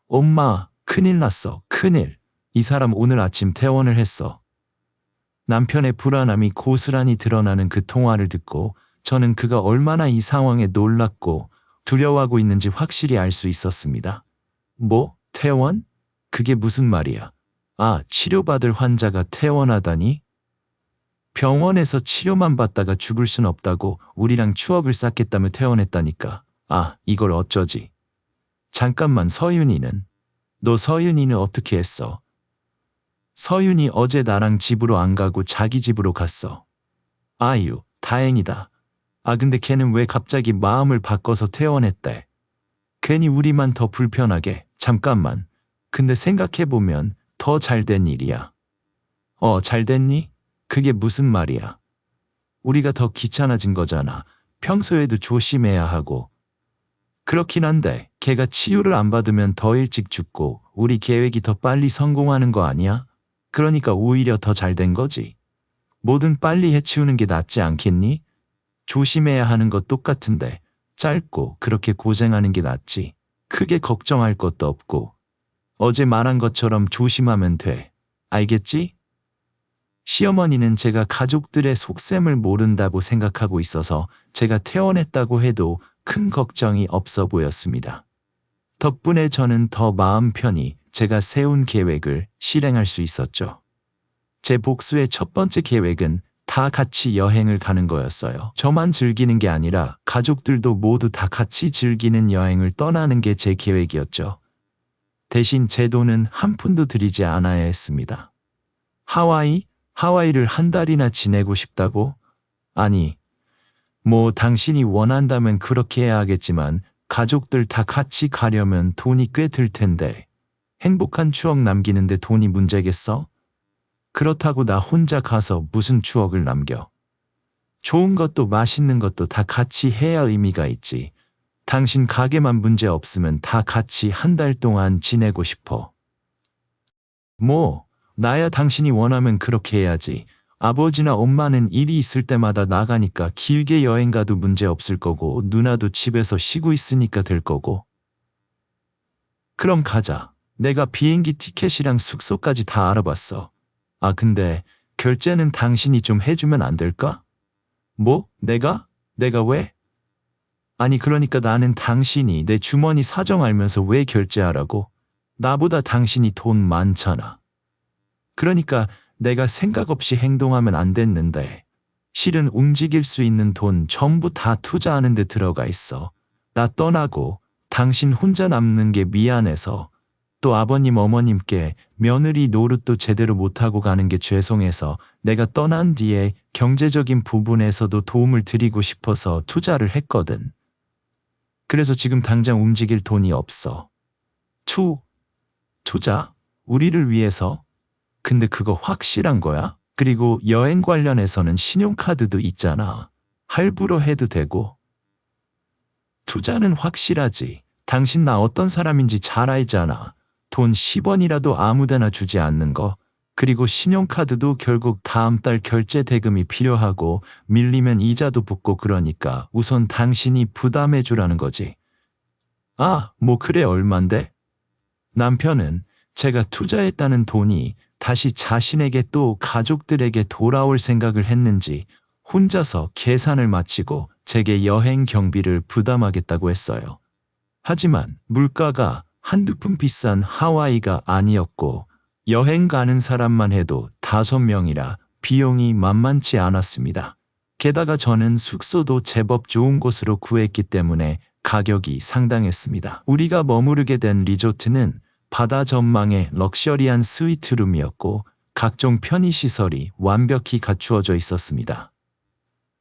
엄마, 큰일 났어, 큰일. 이 사람 오늘 아침 퇴원을 했어. 남편의 불안함이 고스란히 드러나는 그 통화를 듣고 저는 그가 얼마나 이 상황에 놀랐고 두려워하고 있는지 확실히 알 수 있었습니다. 뭐? 퇴원? 그게 무슨 말이야? 치료받을 환자가 퇴원하다니? 병원에서 치료만 받다가 죽을 순 없다고 우리랑 추억을 쌓겠다며 퇴원했다니까. 이걸 어쩌지? 잠깐만, 서윤이는? 너 서윤이는 어떻게 했어? 서윤이 어제 나랑 집으로 안 가고 자기 집으로 갔어. 아유, 다행이다. 근데 걔는 왜 갑자기 마음을 바꿔서 퇴원했대? 괜히 우리만 더 불편하게. 잠깐만. 근데 생각해보면 더 잘된 일이야. 잘됐니? 그게 무슨 말이야? 우리가 더 귀찮아진 거잖아. 평소에도 조심해야 하고. 그렇긴 한데 걔가 치유를 안 받으면 더 일찍 죽고 우리 계획이 더 빨리 성공하는 거 아니야? 그러니까 오히려 더 잘된 거지. 뭐든 빨리 해치우는 게 낫지 않겠니? 조심해야 하는 거 똑같은데 짧고 그렇게 고생하는 게 낫지. 크게 걱정할 것도 없고. 어제 말한 것처럼 조심하면 돼. 알겠지? 시어머니는 제가 가족들의 속셈을 모른다고 생각하고 있어서 제가 퇴원했다고 해도 큰 걱정이 없어 보였습니다. 덕분에 저는 더 마음 편히 제가 세운 계획을 실행할 수 있었죠. 제 복수의 첫 번째 계획은 다 같이 여행을 가는 거였어요. 저만 즐기는 게 아니라 가족들도 모두 다 같이 즐기는 여행을 떠나는 게 제 계획이었죠. 대신 제 돈은 한 푼도 들이지 않아야 했습니다. 하와이, 하와이를 한 달이나 지내고 싶다고? 아니, 뭐 당신이 원한다면 그렇게 해야 하겠지만 가족들 다 같이 가려면 돈이 꽤 들 텐데 행복한 추억 남기는데 돈이 문제겠어? 그렇다고 나 혼자 가서 무슨 추억을 남겨? 좋은 것도 맛있는 것도 다 같이 해야 의미가 있지. 당신 가게만 문제 없으면 다 같이 한 달 동안 지내고 싶어. 뭐, 나야 당신이 원하면 그렇게 해야지. 아버지나 엄마는 일이 있을 때마다 나가니까 길게 여행 가도 문제 없을 거고 누나도 집에서 쉬고 있으니까 될 거고. 그럼 가자. 내가 비행기 티켓이랑 숙소까지 다 알아봤어. 아, 근데 결제는 당신이 좀 해주면 안 될까? 뭐? 내가? 내가 왜? 아니, 그러니까 나는 당신이 내 주머니 사정 알면서 왜 결제하라고? 나보다 당신이 돈 많잖아. 그러니까 내가 생각 없이 행동하면 안 됐는데 실은 움직일 수 있는 돈 전부 다 투자하는 데 들어가 있어. 나 떠나고 당신 혼자 남는 게 미안해서 또 아버님 어머님께 며느리 노릇도 제대로 못하고 가는 게 죄송해서 내가 떠난 뒤에 경제적인 부분에서도 도움을 드리고 싶어서 투자를 했거든. 그래서 지금 당장 움직일 돈이 없어. 투자? 우리를 위해서? 근데 그거 확실한 거야? 그리고 여행 관련해서는 신용카드도 있잖아. 할부로 해도 되고. 투자는 확실하지. 당신 나 어떤 사람인지 잘 알잖아. 돈 10원이라도 아무데나 주지 않는 거. 그리고 신용카드도 결국 다음 달 결제 대금이 필요하고 밀리면 이자도 붙고 그러니까 우선 당신이 부담해 주라는 거지. 아, 뭐 그래 얼만데? 남편은 제가 투자했다는 돈이 다시 자신에게 또 가족들에게 돌아올 생각을 했는지 혼자서 계산을 마치고 제게 여행 경비를 부담하겠다고 했어요. 하지만 물가가 한두 푼 비싼 하와이가 아니었고 여행 가는 사람만 해도 5명이라 비용이 만만치 않았습니다. 게다가 저는 숙소도 제법 좋은 곳으로 구했기 때문에 가격이 상당했습니다. 우리가 머무르게 된 리조트는 바다 전망의 럭셔리한 스위트룸이었고 각종 편의시설이 완벽히 갖추어져 있었습니다.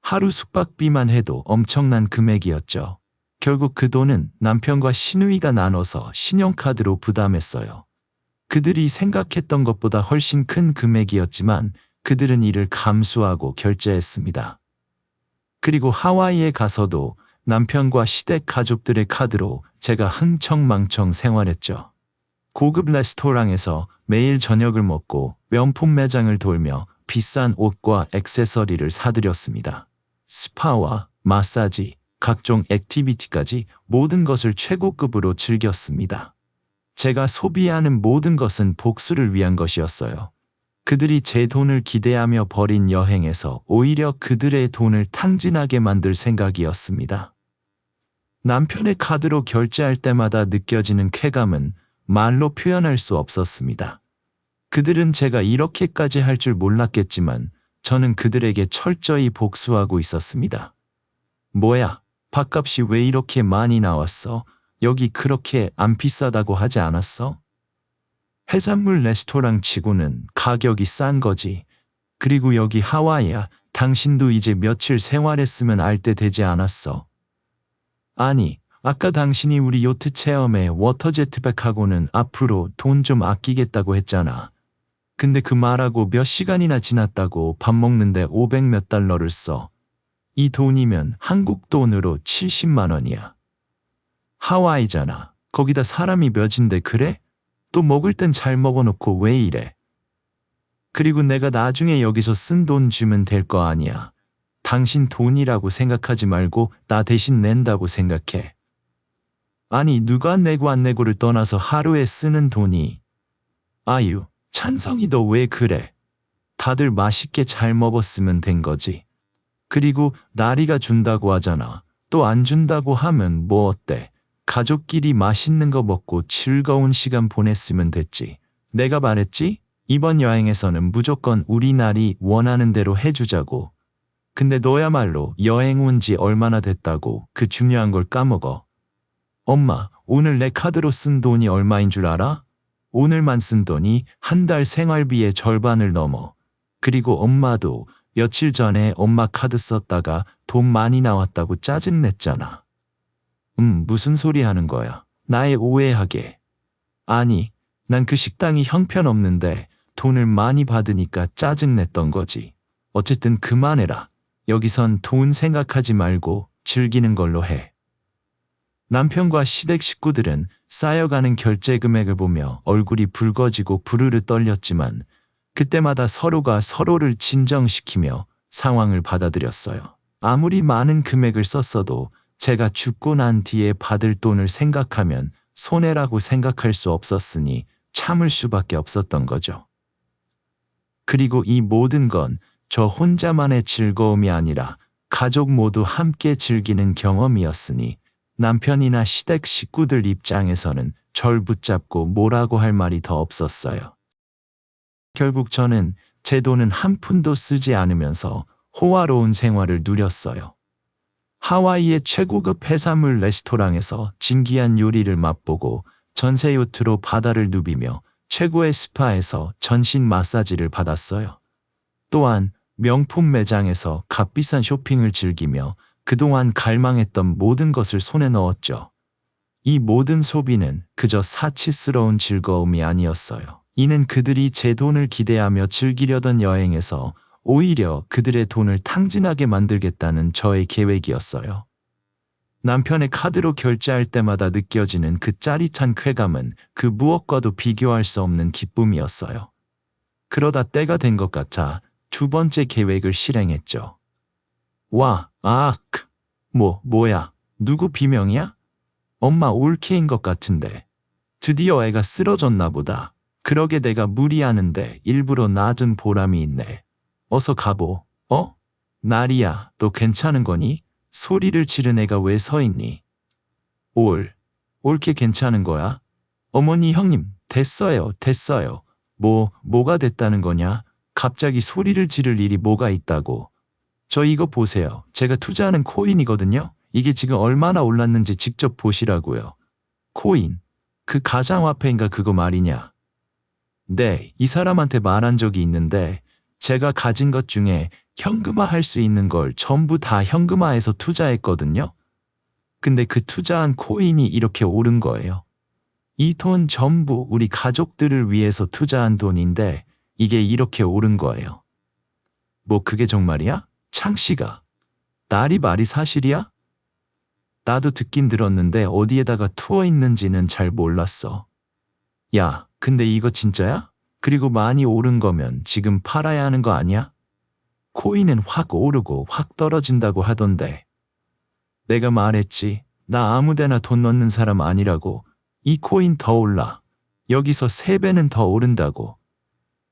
하루 숙박비만 해도 엄청난 금액이었죠. 결국 그 돈은 남편과 시누이가 나눠서 신용카드로 부담했어요. 그들이 생각했던 것보다 훨씬 큰 금액이었지만 그들은 이를 감수하고 결제했습니다. 그리고 하와이에 가서도 남편과 시댁 가족들의 카드로 제가 흥청망청 생활했죠. 고급 레스토랑에서 매일 저녁을 먹고 명품 매장을 돌며 비싼 옷과 액세서리를 사들였습니다. 스파와 마사지, 각종 액티비티까지 모든 것을 최고급으로 즐겼습니다. 제가 소비하는 모든 것은 복수를 위한 것이었어요. 그들이 제 돈을 기대하며 벌인 여행에서 오히려 그들의 돈을 탕진하게 만들 생각이었습니다. 남편의 카드로 결제할 때마다 느껴지는 쾌감은 말로 표현할 수 없었습니다. 그들은 제가 이렇게까지 할 줄 몰랐겠지만 저는 그들에게 철저히 복수하고 있었습니다. 뭐야, 밥값이 왜 이렇게 많이 나왔어? 여기 그렇게 안 비싸다고 하지 않았어? 해산물 레스토랑 치고는 가격이 싼 거지. 그리고 여기 하와이야. 당신도 이제 며칠 생활했으면 알 때 되지 않았어? 아니, 아까 당신이 우리 요트 체험에 워터제트백하고는 앞으로 돈 좀 아끼겠다고 했잖아. 근데 그 말하고 몇 시간이나 지났다고 밥 먹는데 500 몇 달러를 써. 이 돈이면 한국 돈으로 70만 원이야. 하와이잖아. 거기다 사람이 몇인데 그래? 또 먹을 땐 잘 먹어놓고 왜 이래? 그리고 내가 나중에 여기서 쓴 돈 주면 될 거 아니야. 당신 돈이라고 생각하지 말고 나 대신 낸다고 생각해. 아니, 누가 내고 안 내고를 떠나서 하루에 쓰는 돈이. 아유, 찬성이 너 왜 그래? 다들 맛있게 잘 먹었으면 된 거지. 그리고 나리가 준다고 하잖아. 또 안 준다고 하면 뭐 어때? 가족끼리 맛있는 거 먹고 즐거운 시간 보냈으면 됐지. 내가 말했지? 이번 여행에서는 무조건 우리 나리 원하는 대로 해주자고. 근데 너야말로 여행 온 지 얼마나 됐다고 그 중요한 걸 까먹어. 엄마, 오늘 내 카드로 쓴 돈이 얼마인 줄 알아? 오늘만 쓴 돈이 한 달 생활비의 절반을 넘어. 그리고 엄마도 며칠 전에 엄마 카드 썼다가 돈 많이 나왔다고 짜증냈잖아. 무슨 소리 하는 거야? 나의 오해하게. 아니, 난 그 식당이 형편없는데 돈을 많이 받으니까 짜증냈던 거지. 어쨌든 그만해라. 여기선 돈 생각하지 말고 즐기는 걸로 해. 남편과 시댁 식구들은 쌓여가는 결제 금액을 보며 얼굴이 붉어지고 부르르 떨렸지만 그때마다 서로가 서로를 진정시키며 상황을 받아들였어요. 아무리 많은 금액을 썼어도 제가 죽고 난 뒤에 받을 돈을 생각하면 손해라고 생각할 수 없었으니 참을 수밖에 없었던 거죠. 그리고 이 모든 건 저 혼자만의 즐거움이 아니라 가족 모두 함께 즐기는 경험이었으니 남편이나 시댁 식구들 입장에서는 절 붙잡고 뭐라고 할 말이 더 없었어요. 결국 저는 제 돈은 한 푼도 쓰지 않으면서 호화로운 생활을 누렸어요. 하와이의 최고급 해산물 레스토랑에서 진기한 요리를 맛보고 전세 요트로 바다를 누비며 최고의 스파에서 전신 마사지를 받았어요. 또한 명품 매장에서 값비싼 쇼핑을 즐기며 그동안 갈망했던 모든 것을 손에 넣었죠. 이 모든 소비는 그저 사치스러운 즐거움이 아니었어요. 이는 그들이 제 돈을 기대하며 즐기려던 여행에서 오히려 그들의 돈을 탕진하게 만들겠다는 저의 계획이었어요. 남편의 카드로 결제할 때마다 느껴지는 그 짜릿한 쾌감은 그 무엇과도 비교할 수 없는 기쁨이었어요. 그러다 때가 된 것 같아 두 번째 계획을 실행했죠. 뭐야? 누구 비명이야? 엄마 올케인 것 같은데. 드디어 애가 쓰러졌나 보다. 그러게 내가 무리하는데 일부러 놔둔 보람이 있네. 어서 가보. 나리야, 너 괜찮은 거니? 소리를 지른 애가 왜 서 있니? 올케 괜찮은 거야? 어머니 형님, 됐어요. 뭐가 됐다는 거냐? 갑자기 소리를 지를 일이 뭐가 있다고. 저 이거 보세요. 제가 투자하는 코인이거든요. 이게 지금 얼마나 올랐는지 직접 보시라고요. 코인? 그 가상화폐인가 그거 말이냐? 네, 이 사람한테 말한 적이 있는데 제가 가진 것 중에 현금화 할 수 있는 걸 전부 다 현금화해서 투자했거든요. 근데 그 투자한 코인이 이렇게 오른 거예요. 이 돈 전부 우리 가족들을 위해서 투자한 돈인데 이게 이렇게 오른 거예요. 뭐 그게 정말이야? 창씨가. 딸이 말이 사실이야? 나도 듣긴 들었는데 어디에다가 투어 있는지는 잘 몰랐어. 야, 근데 이거 진짜야? 그리고 많이 오른 거면 지금 팔아야 하는 거 아니야? 코인은 확 오르고 확 떨어진다고 하던데. 내가 말했지. 나 아무데나 돈 넣는 사람 아니라고. 이 코인 더 올라. 여기서 3배는 더 오른다고.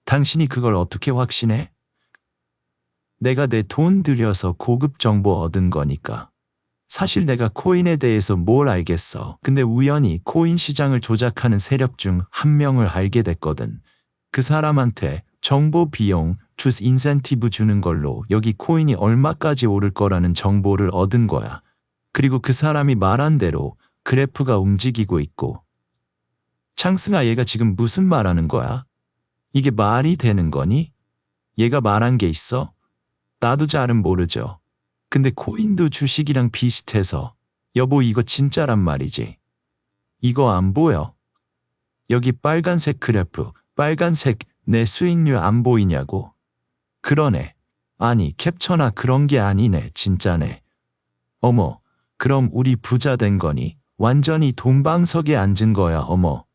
당신이 그걸 어떻게 확신해? 내가 내 돈 들여서 고급 정보 얻은 거니까. 사실 내가 코인에 대해서 뭘 알겠어. 근데 우연히 코인 시장을 조작하는 세력 중 한 명을 알게 됐거든. 그 사람한테 정보 비용, 주스 인센티브 주는 걸로 여기 코인이 얼마까지 오를 거라는 정보를 얻은 거야. 그리고 그 사람이 말한 대로 그래프가 움직이고 있고. 창승아, 얘가 지금 무슨 말하는 거야? 이게 말이 되는 거니? 얘가 말한 게 있어? 나도 잘은 모르죠. 근데 코인도 주식이랑 비슷해서. 여보, 이거 진짜란 말이지. 이거 안 보여? 여기 빨간색 그래프, 빨간색 내 수익률 안 보이냐고. 그러네. 아니, 캡처나 그런 게 아니네. 진짜네. 어머, 그럼 우리 부자 된 거니? 완전히 돈방석에 앉은 거야, 어머.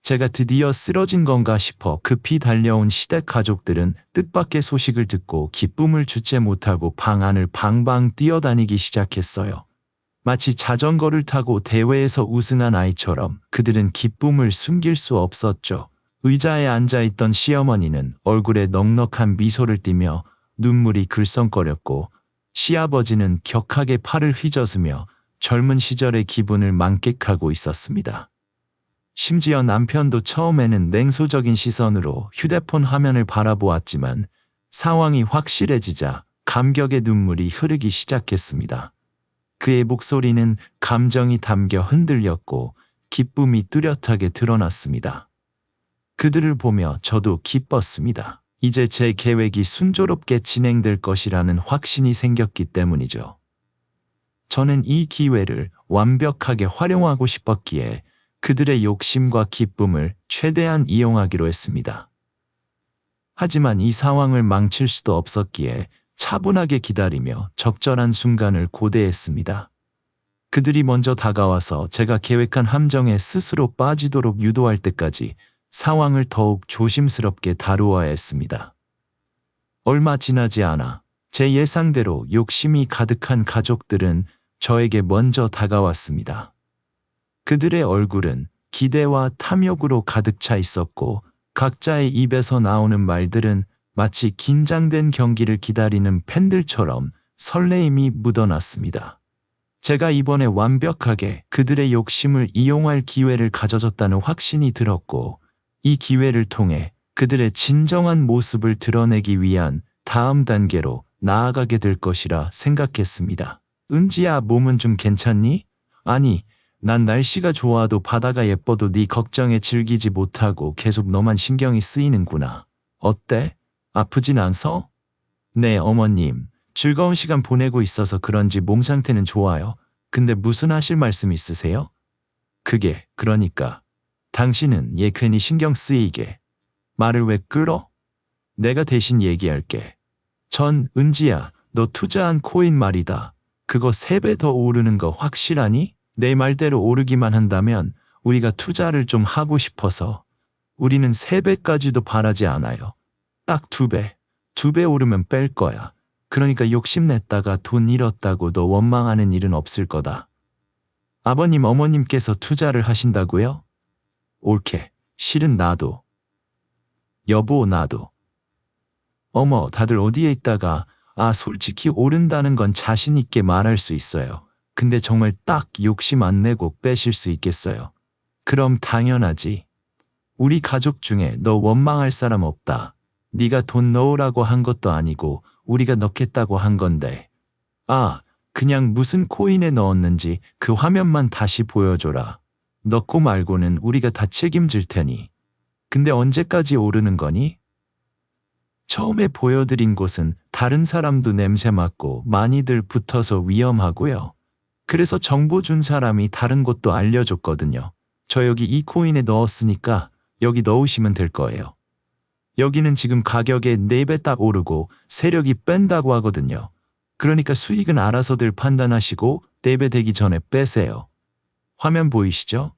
제가 드디어 쓰러진 건가 싶어 급히 달려온 시댁 가족들은 뜻밖의 소식을 듣고 기쁨을 주체 못하고 방 안을 방방 뛰어다니기 시작했어요. 마치 자전거를 타고 대회에서 우승한 아이처럼 그들은 기쁨을 숨길 수 없었죠. 의자에 앉아있던 시어머니는 얼굴에 넉넉한 미소를 띠며 눈물이 글썽거렸고, 시아버지는 격하게 팔을 휘저으며 젊은 시절의 기분을 만끽하고 있었습니다. 심지어 남편도 처음에는 냉소적인 시선으로 휴대폰 화면을 바라보았지만 상황이 확실해지자 감격의 눈물이 흐르기 시작했습니다. 그의 목소리는 감정이 담겨 흔들렸고 기쁨이 뚜렷하게 드러났습니다. 그들을 보며 저도 기뻤습니다. 이제 제 계획이 순조롭게 진행될 것이라는 확신이 생겼기 때문이죠. 저는 이 기회를 완벽하게 활용하고 싶었기에 그들의 욕심과 기쁨을 최대한 이용하기로 했습니다. 하지만 이 상황을 망칠 수도 없었기에 차분하게 기다리며 적절한 순간을 고대했습니다. 그들이 먼저 다가와서 제가 계획한 함정에 스스로 빠지도록 유도할 때까지 상황을 더욱 조심스럽게 다루어야 했습니다. 얼마 지나지 않아 제 예상대로 욕심이 가득한 가족들은 저에게 먼저 다가왔습니다. 그들의 얼굴은 기대와 탐욕으로 가득 차 있었고 각자의 입에서 나오는 말들은 마치 긴장된 경기를 기다리는 팬들처럼 설레임이 묻어났습니다. 제가 이번에 완벽하게 그들의 욕심을 이용할 기회를 가져줬다는 확신이 들었고 이 기회를 통해 그들의 진정한 모습을 드러내기 위한 다음 단계로 나아가게 될 것이라 생각했습니다. 은지야, 몸은 좀 괜찮니? 아니, 난 날씨가 좋아도 바다가 예뻐도 네 걱정에 즐기지 못하고 계속 너만 신경이 쓰이는구나. 어때? 아프진 않서? 네, 어머님. 즐거운 시간 보내고 있어서 그런지 몸 상태는 좋아요. 근데 무슨 하실 말씀 있으세요? 그러니까. 당신은 얘 괜히 신경 쓰이게. 말을 왜 끌어? 내가 대신 얘기할게. 은지야, 너 투자한 코인 말이다. 그거 3배 더 오르는 거 확실하니? 내 말대로 오르기만 한다면 우리가 투자를 좀 하고 싶어서. 우리는 3배까지도 바라지 않아요. 딱 2배. 2배 오르면 뺄 거야. 그러니까 욕심냈다가 돈 잃었다고 너 원망하는 일은 없을 거다. 아버님, 어머님께서 투자를 하신다고요? 옳게. 실은 나도. 여보, 나도. 어머, 다들 어디에 있다가 솔직히 오른다는 건 자신 있게 말할 수 있어요. 근데 정말 딱 욕심 안 내고 빼실 수 있겠어요? 그럼 당연하지. 우리 가족 중에 너 원망할 사람 없다. 네가 돈 넣으라고 한 것도 아니고 우리가 넣겠다고 한 건데. 그냥 무슨 코인에 넣었는지 그 화면만 다시 보여줘라. 넣고 말고는 우리가 다 책임질 테니. 근데 언제까지 오르는 거니? 처음에 보여드린 곳은 다른 사람도 냄새 맡고 많이들 붙어서 위험하고요. 그래서 정보 준 사람이 다른 곳도 알려줬거든요. 저 여기 이 코인에 넣었으니까 여기 넣으시면 될 거예요. 여기는 지금 가격에 4배 딱 오르고 세력이 뺀다고 하거든요. 그러니까 수익은 알아서들 판단하시고 4배 되기 전에 빼세요. 화면 보이시죠?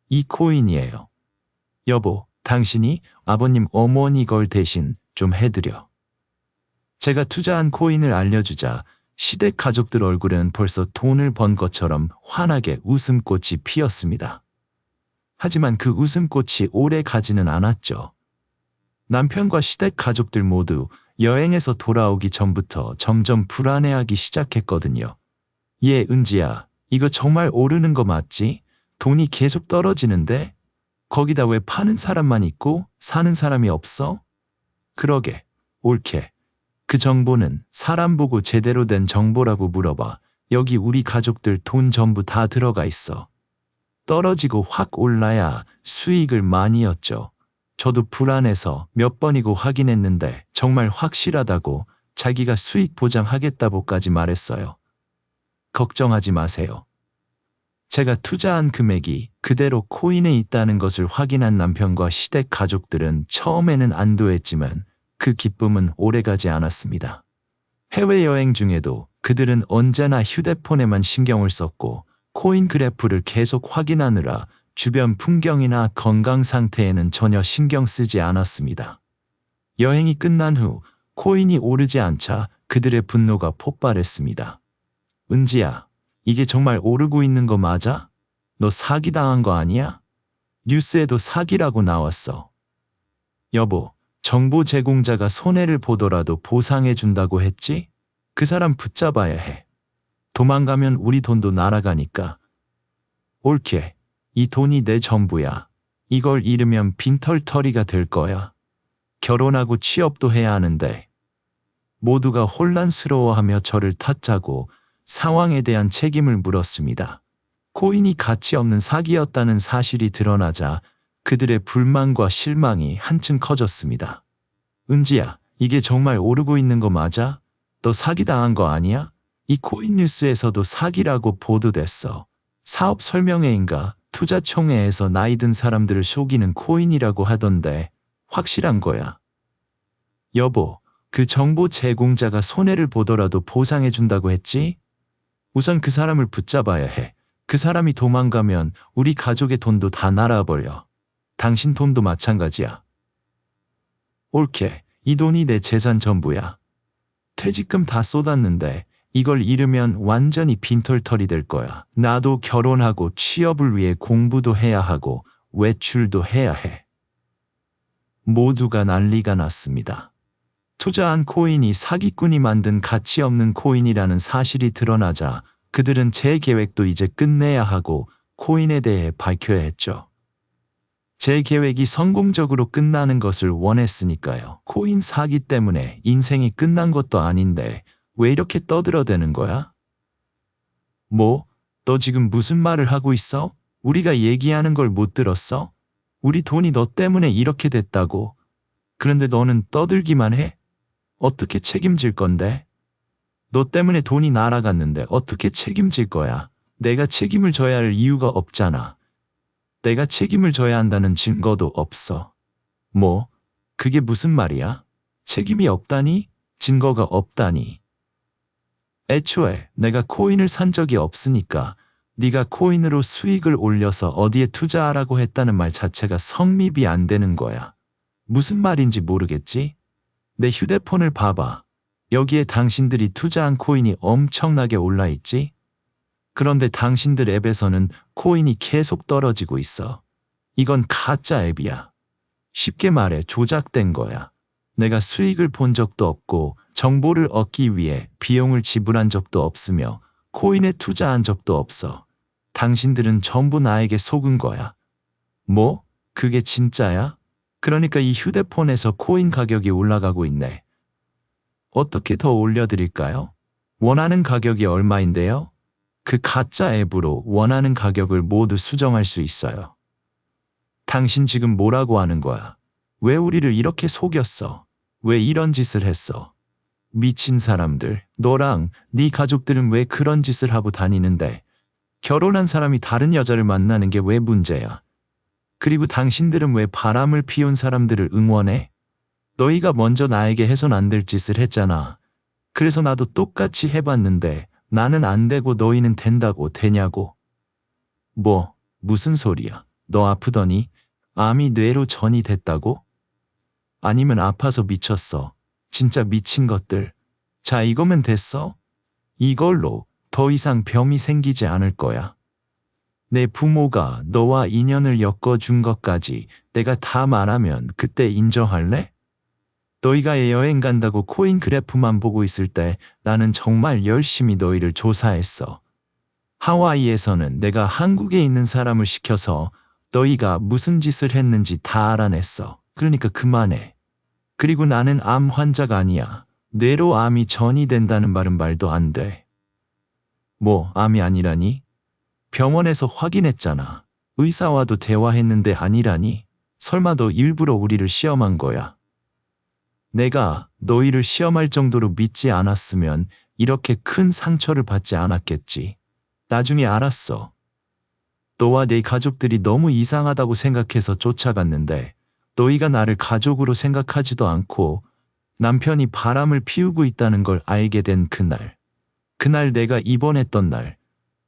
이 코인이에요. 여보, 당신이 아버님, 어머니 걸 대신 좀 해드려. 제가 투자한 코인을 알려주자 시댁 가족들 얼굴은 벌써 돈을 번 것처럼 환하게 웃음꽃이 피었습니다. 하지만 그 웃음꽃이 오래 가지는 않았죠. 남편과 시댁 가족들 모두 여행에서 돌아오기 전부터 점점 불안해하기 시작했거든요. 은지야, 이거 정말 오르는 거 맞지? 돈이 계속 떨어지는데? 거기다 왜 파는 사람만 있고 사는 사람이 없어? 그러게, 옳게. 그 정보는 사람 보고 제대로 된 정보라고 물어봐. 여기 우리 가족들 돈 전부 다 들어가 있어. 떨어지고 확 올라야 수익을 많이 였죠. 저도 불안해서 몇 번이고 확인했는데 정말 확실하다고 자기가 수익 보장하겠다고까지 말했어요. 걱정하지 마세요. 제가 투자한 금액이 그대로 코인에 있다는 것을 확인한 남편과 시댁 가족들은 처음에는 안도했지만 그 기쁨은 오래가지 않았습니다. 해외여행 중에도 그들은 언제나 휴대폰에만 신경을 썼고 코인 그래프를 계속 확인하느라 주변 풍경이나 건강 상태에는 전혀 신경 쓰지 않았습니다. 여행이 끝난 후 코인이 오르지 않자 그들의 분노가 폭발했습니다. 은지야, 이게 정말 오르고 있는 거 맞아? 너 사기당한 거 아니야? 뉴스에도 사기라고 나왔어. 여보, 정보 제공자가 손해를 보더라도 보상해 준다고 했지? 그 사람 붙잡아야 해. 도망가면 우리 돈도 날아가니까. 옳게. 이 돈이 내 전부야. 이걸 잃으면 빈털터리가 될 거야. 결혼하고 취업도 해야 하는데. 모두가 혼란스러워하며 저를 탓하고 상황에 대한 책임을 물었습니다. 코인이 가치 없는 사기였다는 사실이 드러나자 그들의 불만과 실망이 한층 커졌습니다. 은지야, 이게 정말 오르고 있는 거 맞아? 너 사기당한 거 아니야? 이 코인 뉴스에서도 사기라고 보도됐어. 사업 설명회인가 투자총회에서 나이 든 사람들을 속이는 코인이라고 하던데 확실한 거야. 여보, 그 정보 제공자가 손해를 보더라도 보상해준다고 했지? 우선 그 사람을 붙잡아야 해. 그 사람이 도망가면 우리 가족의 돈도 다 날아버려. 당신 돈도 마찬가지야. 옳게, 이 돈이 내 재산 전부야. 퇴직금 다 쏟았는데 이걸 잃으면 완전히 빈털터리 될 거야. 나도 결혼하고 취업을 위해 공부도 해야 하고 외출도 해야 해. 모두가 난리가 났습니다. 투자한 코인이 사기꾼이 만든 가치 없는 코인이라는 사실이 드러나자 그들은 제 계획도 이제 끝내야 하고 코인에 대해 밝혀야 했죠. 제 계획이 성공적으로 끝나는 것을 원했으니까요. 코인 사기 때문에 인생이 끝난 것도 아닌데 왜 이렇게 떠들어대는 거야? 뭐? 너 지금 무슨 말을 하고 있어? 우리가 얘기하는 걸 못 들었어? 우리 돈이 너 때문에 이렇게 됐다고. 그런데 너는 떠들기만 해? 어떻게 책임질 건데? 너 때문에 돈이 날아갔는데 어떻게 책임질 거야? 내가 책임을 져야 할 이유가 없잖아. 내가 책임을 져야 한다는 증거도 없어. 뭐? 그게 무슨 말이야? 책임이 없다니? 증거가 없다니. 애초에 내가 코인을 산 적이 없으니까 네가 코인으로 수익을 올려서 어디에 투자하라고 했다는 말 자체가 성립이 안 되는 거야. 무슨 말인지 모르겠지? 내 휴대폰을 봐봐. 여기에 당신들이 투자한 코인이 엄청나게 올라 있지? 그런데 당신들 앱에서는 코인이 계속 떨어지고 있어. 이건 가짜 앱이야. 쉽게 말해 조작된 거야. 내가 수익을 본 적도 없고 정보를 얻기 위해 비용을 지불한 적도 없으며 코인에 투자한 적도 없어. 당신들은 전부 나에게 속은 거야. 뭐? 그게 진짜야? 그러니까 이 휴대폰에서 코인 가격이 올라가고 있네. 어떻게 더 올려드릴까요? 원하는 가격이 얼마인데요? 그 가짜 앱으로 원하는 가격을 모두 수정할 수 있어요. 당신 지금 뭐라고 하는 거야? 왜 우리를 이렇게 속였어? 왜 이런 짓을 했어? 미친 사람들, 너랑 네 가족들은 왜 그런 짓을 하고 다니는데? 결혼한 사람이 다른 여자를 만나는 게 왜 문제야? 그리고 당신들은 왜 바람을 피운 사람들을 응원해? 너희가 먼저 나에게 해선 안 될 짓을 했잖아. 그래서 나도 똑같이 해봤는데 나는 안 되고 너희는 된다고 되냐고. 뭐, 무슨 소리야? 너 아프더니 암이 뇌로 전이 됐다고? 아니면 아파서 미쳤어. 진짜 미친 것들. 자, 이거면 됐어? 이걸로 더 이상 병이 생기지 않을 거야. 내 부모가 너와 인연을 엮어준 것까지 내가 다 말하면 그때 인정할래? 너희가 여행 간다고 코인 그래프만 보고 있을 때 나는 정말 열심히 너희를 조사했어. 하와이에서는 내가 한국에 있는 사람을 시켜서 너희가 무슨 짓을 했는지 다 알아냈어. 그러니까 그만해. 그리고 나는 암 환자가 아니야. 뇌로 암이 전이 된다는 말은 말도 안 돼. 뭐, 암이 아니라니? 병원에서 확인했잖아. 의사와도 대화했는데 아니라니? 설마 너 일부러 우리를 시험한 거야? 내가 너희를 시험할 정도로 믿지 않았으면 이렇게 큰 상처를 받지 않았겠지. 나중에 알았어. 너와 네 가족들이 너무 이상하다고 생각해서 쫓아갔는데 너희가 나를 가족으로 생각하지도 않고 남편이 바람을 피우고 있다는 걸 알게 된 그날 내가 입원했던 날,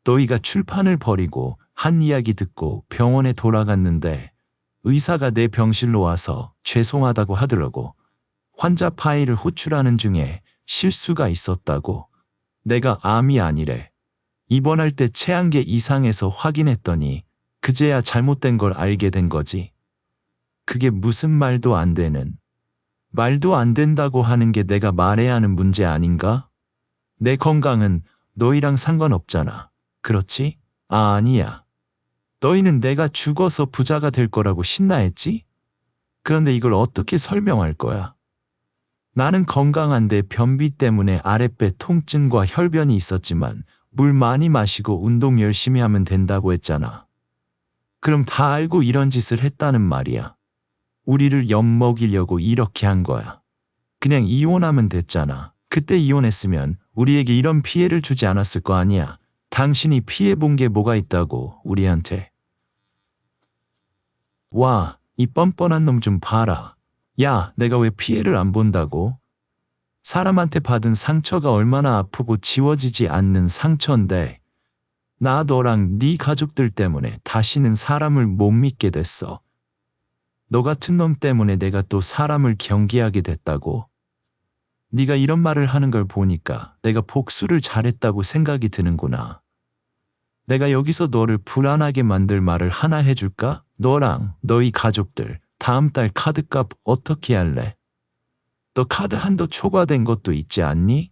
너희가 출판을 버리고 한 이야기 듣고 병원에 돌아갔는데 의사가 내 병실로 와서 죄송하다고 하더라고. 환자 파일을 호출하는 중에 실수가 있었다고. 내가 암이 아니래. 입원할 때 체한계 이상해서 확인했더니 그제야 잘못된 걸 알게 된 거지. 그게 무슨 말도 안 되는. 말도 안 된다고 하는 게 내가 말해야 하는 문제 아닌가? 내 건강은 너희랑 상관없잖아. 그렇지? 아니야. 너희는 내가 죽어서 부자가 될 거라고 신나했지? 그런데 이걸 어떻게 설명할 거야? 나는 건강한데 변비 때문에 아랫배 통증과 혈변이 있었지만 물 많이 마시고 운동 열심히 하면 된다고 했잖아. 그럼 다 알고 이런 짓을 했다는 말이야. 우리를 엿먹이려고 이렇게 한 거야. 그냥 이혼하면 됐잖아. 그때 이혼했으면 우리에게 이런 피해를 주지 않았을 거 아니야. 당신이 피해 본 게 뭐가 있다고 우리한테. 와, 이 뻔뻔한 놈 좀 봐라. 야, 내가 왜 피해를 안 본다고? 사람한테 받은 상처가 얼마나 아프고 지워지지 않는 상처인데 나 너랑 네 가족들 때문에 다시는 사람을 못 믿게 됐어. 너 같은 놈 때문에 내가 또 사람을 경계하게 됐다고. 네가 이런 말을 하는 걸 보니까 내가 복수를 잘했다고 생각이 드는구나. 내가 여기서 너를 불안하게 만들 말을 하나 해줄까? 너랑 너희 가족들 다음 달 카드값 어떻게 할래? 너 카드 한도 초과된 것도 있지 않니?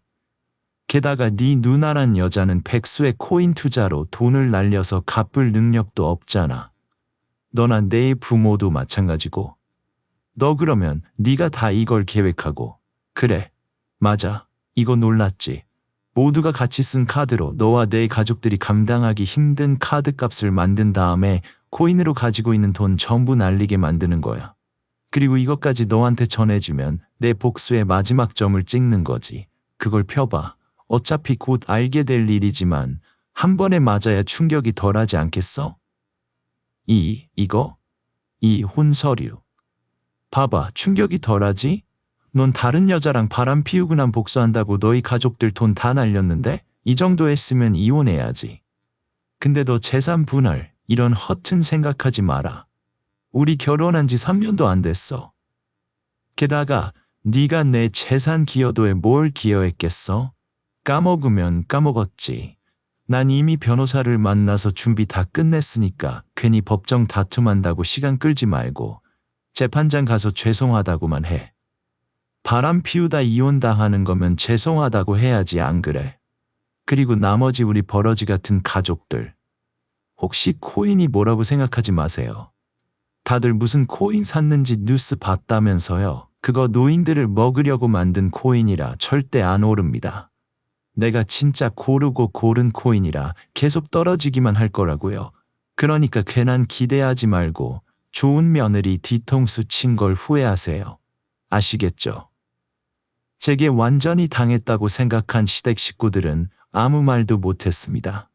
게다가 네 누나란 여자는 백수의 코인 투자로 돈을 날려서 갚을 능력도 없잖아. 너나 내 부모도 마찬가지고. 너 그러면 네가 다 이걸 계획하고. 그래, 맞아. 이거 놀랐지. 모두가 같이 쓴 카드로 너와 내 가족들이 감당하기 힘든 카드값을 만든 다음에 코인으로 가지고 있는 돈 전부 날리게 만드는 거야. 그리고 이것까지 너한테 전해주면 내 복수의 마지막 점을 찍는 거지. 그걸 펴봐. 어차피 곧 알게 될 일이지만 한 번에 맞아야 충격이 덜하지 않겠어? 이거? 이혼 서류. 봐봐, 충격이 덜하지? 넌 다른 여자랑 바람 피우고 난 복수한다고 너희 가족들 돈 다 날렸는데 이 정도 했으면 이혼해야지. 근데 너 재산 분할 이런 허튼 생각하지 마라. 우리 결혼한 지 3년도 안 됐어. 게다가 네가 내 재산 기여도에 뭘 기여했겠어? 까먹으면 까먹었지. 난 이미 변호사를 만나서 준비 다 끝냈으니까 괜히 법정 다툼한다고 시간 끌지 말고 재판장 가서 죄송하다고만 해. 바람 피우다 이혼당하는 거면 죄송하다고 해야지, 안 그래? 그리고 나머지 우리 버러지 같은 가족들. 혹시 코인이 뭐라고 생각하지 마세요. 다들 무슨 코인 샀는지 뉴스 봤다면서요. 그거 노인들을 먹으려고 만든 코인이라 절대 안 오릅니다. 내가 진짜 고르고 고른 코인이라 계속 떨어지기만 할 거라고요. 그러니까 괜한 기대하지 말고 좋은 며느리 뒤통수 친 걸 후회하세요. 아시겠죠? 제게 완전히 당했다고 생각한 시댁 식구들은 아무 말도 못했습니다.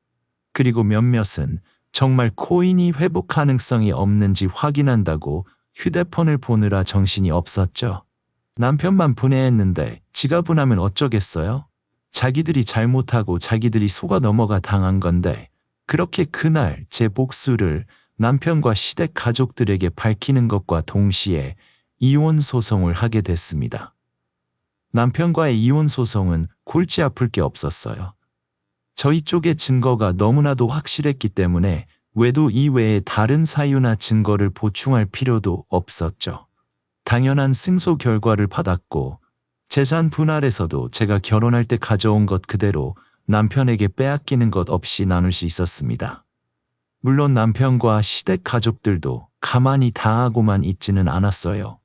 그리고 몇몇은 정말 코인이 회복 가능성이 없는지 확인한다고 휴대폰을 보느라 정신이 없었죠. 남편만 분해했는데 지가 분하면 어쩌겠어요? 자기들이 잘못하고 자기들이 속아 넘어가 당한 건데 그렇게 그날 제 복수를 남편과 시댁 가족들에게 밝히는 것과 동시에 이혼 소송을 하게 됐습니다. 남편과의 이혼 소송은 골치 아플 게 없었어요. 저희 쪽의 증거가 너무나도 확실했기 때문에 외도 이외에 다른 사유나 증거를 보충할 필요도 없었죠. 당연한 승소 결과를 받았고 재산 분할에서도 제가 결혼할 때 가져온 것 그대로 남편에게 빼앗기는 것 없이 나눌 수 있었습니다. 물론 남편과 시댁 가족들도 가만히 당하고만 있지는 않았어요.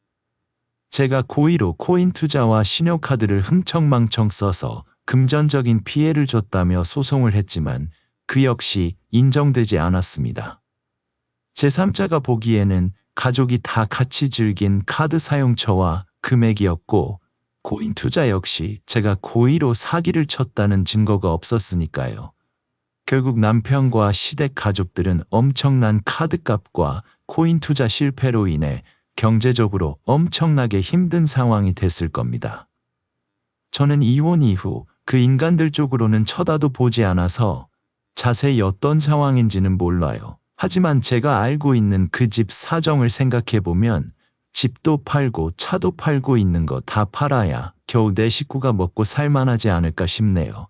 제가 고의로 코인 투자와 신용카드를 흥청망청 써서 금전적인 피해를 줬다며 소송을 했지만 그 역시 인정되지 않았습니다. 제3자가 보기에는 가족이 다 같이 즐긴 카드 사용처와 금액이었고 코인 투자 역시 제가 고의로 사기를 쳤다는 증거가 없었으니까요. 결국 남편과 시댁 가족들은 엄청난 카드값과 코인 투자 실패로 인해 경제적으로 엄청나게 힘든 상황이 됐을 겁니다. 저는 이혼 이후 그 인간들 쪽으로는 쳐다도 보지 않아서 자세히 어떤 상황인지는 몰라요. 하지만 제가 알고 있는 그 집 사정을 생각해보면 집도 팔고 차도 팔고 있는 거 다 팔아야 겨우 내 식구가 먹고 살만하지 않을까 싶네요.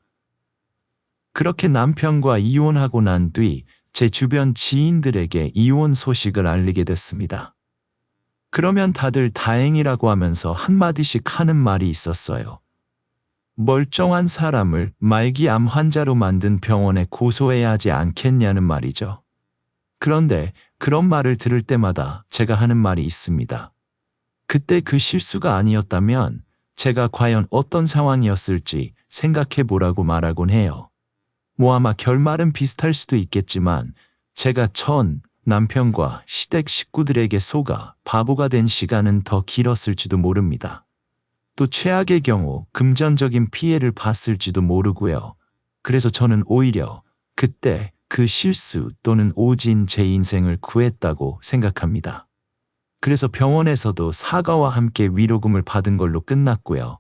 그렇게 남편과 이혼하고 난 뒤 제 주변 지인들에게 이혼 소식을 알리게 됐습니다. 그러면 다들 다행이라고 하면서 한마디씩 하는 말이 있었어요. 멀쩡한 사람을 말기암 환자로 만든 병원에 고소해야 하지 않겠냐는 말이죠. 그런데 그런 말을 들을 때마다 제가 하는 말이 있습니다. 그때 그 실수가 아니었다면 제가 과연 어떤 상황이었을지 생각해 보라고 말하곤 해요. 뭐 아마 결말은 비슷할 수도 있겠지만 제가 전 남편과 시댁 식구들에게 속아 바보가 된 시간은 더 길었을지도 모릅니다. 또 최악의 경우 금전적인 피해를 봤을지도 모르고요. 그래서 저는 오히려 그때 그 실수 또는 오진 제 인생을 구했다고 생각합니다. 그래서 병원에서도 사과와 함께 위로금을 받은 걸로 끝났고요.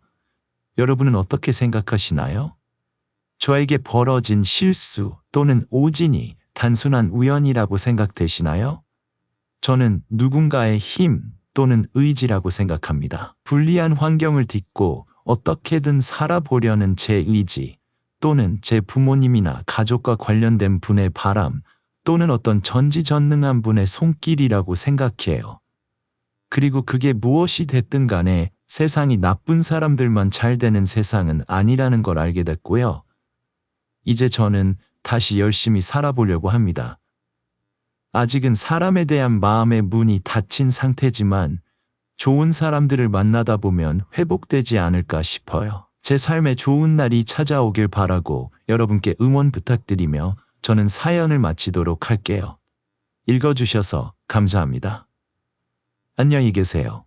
여러분은 어떻게 생각하시나요? 저에게 벌어진 실수 또는 오진이 단순한 우연이라고 생각되시나요? 저는 누군가의 힘 또는 의지라고 생각합니다. 불리한 환경을 딛고 어떻게든 살아보려는 제 의지, 또는 제 부모님이나 가족과 관련된 분의 바람, 또는 어떤 전지전능한 분의 손길이라고 생각해요. 그리고 그게 무엇이 됐든 간에 세상이 나쁜 사람들만 잘 되는 세상은 아니라는 걸 알게 됐고요. 이제 저는 다시 열심히 살아보려고 합니다. 아직은 사람에 대한 마음의 문이 닫힌 상태지만 좋은 사람들을 만나다 보면 회복되지 않을까 싶어요. 제 삶에 좋은 날이 찾아오길 바라고 여러분께 응원 부탁드리며 저는 사연을 마치도록 할게요. 읽어주셔서 감사합니다. 안녕히 계세요.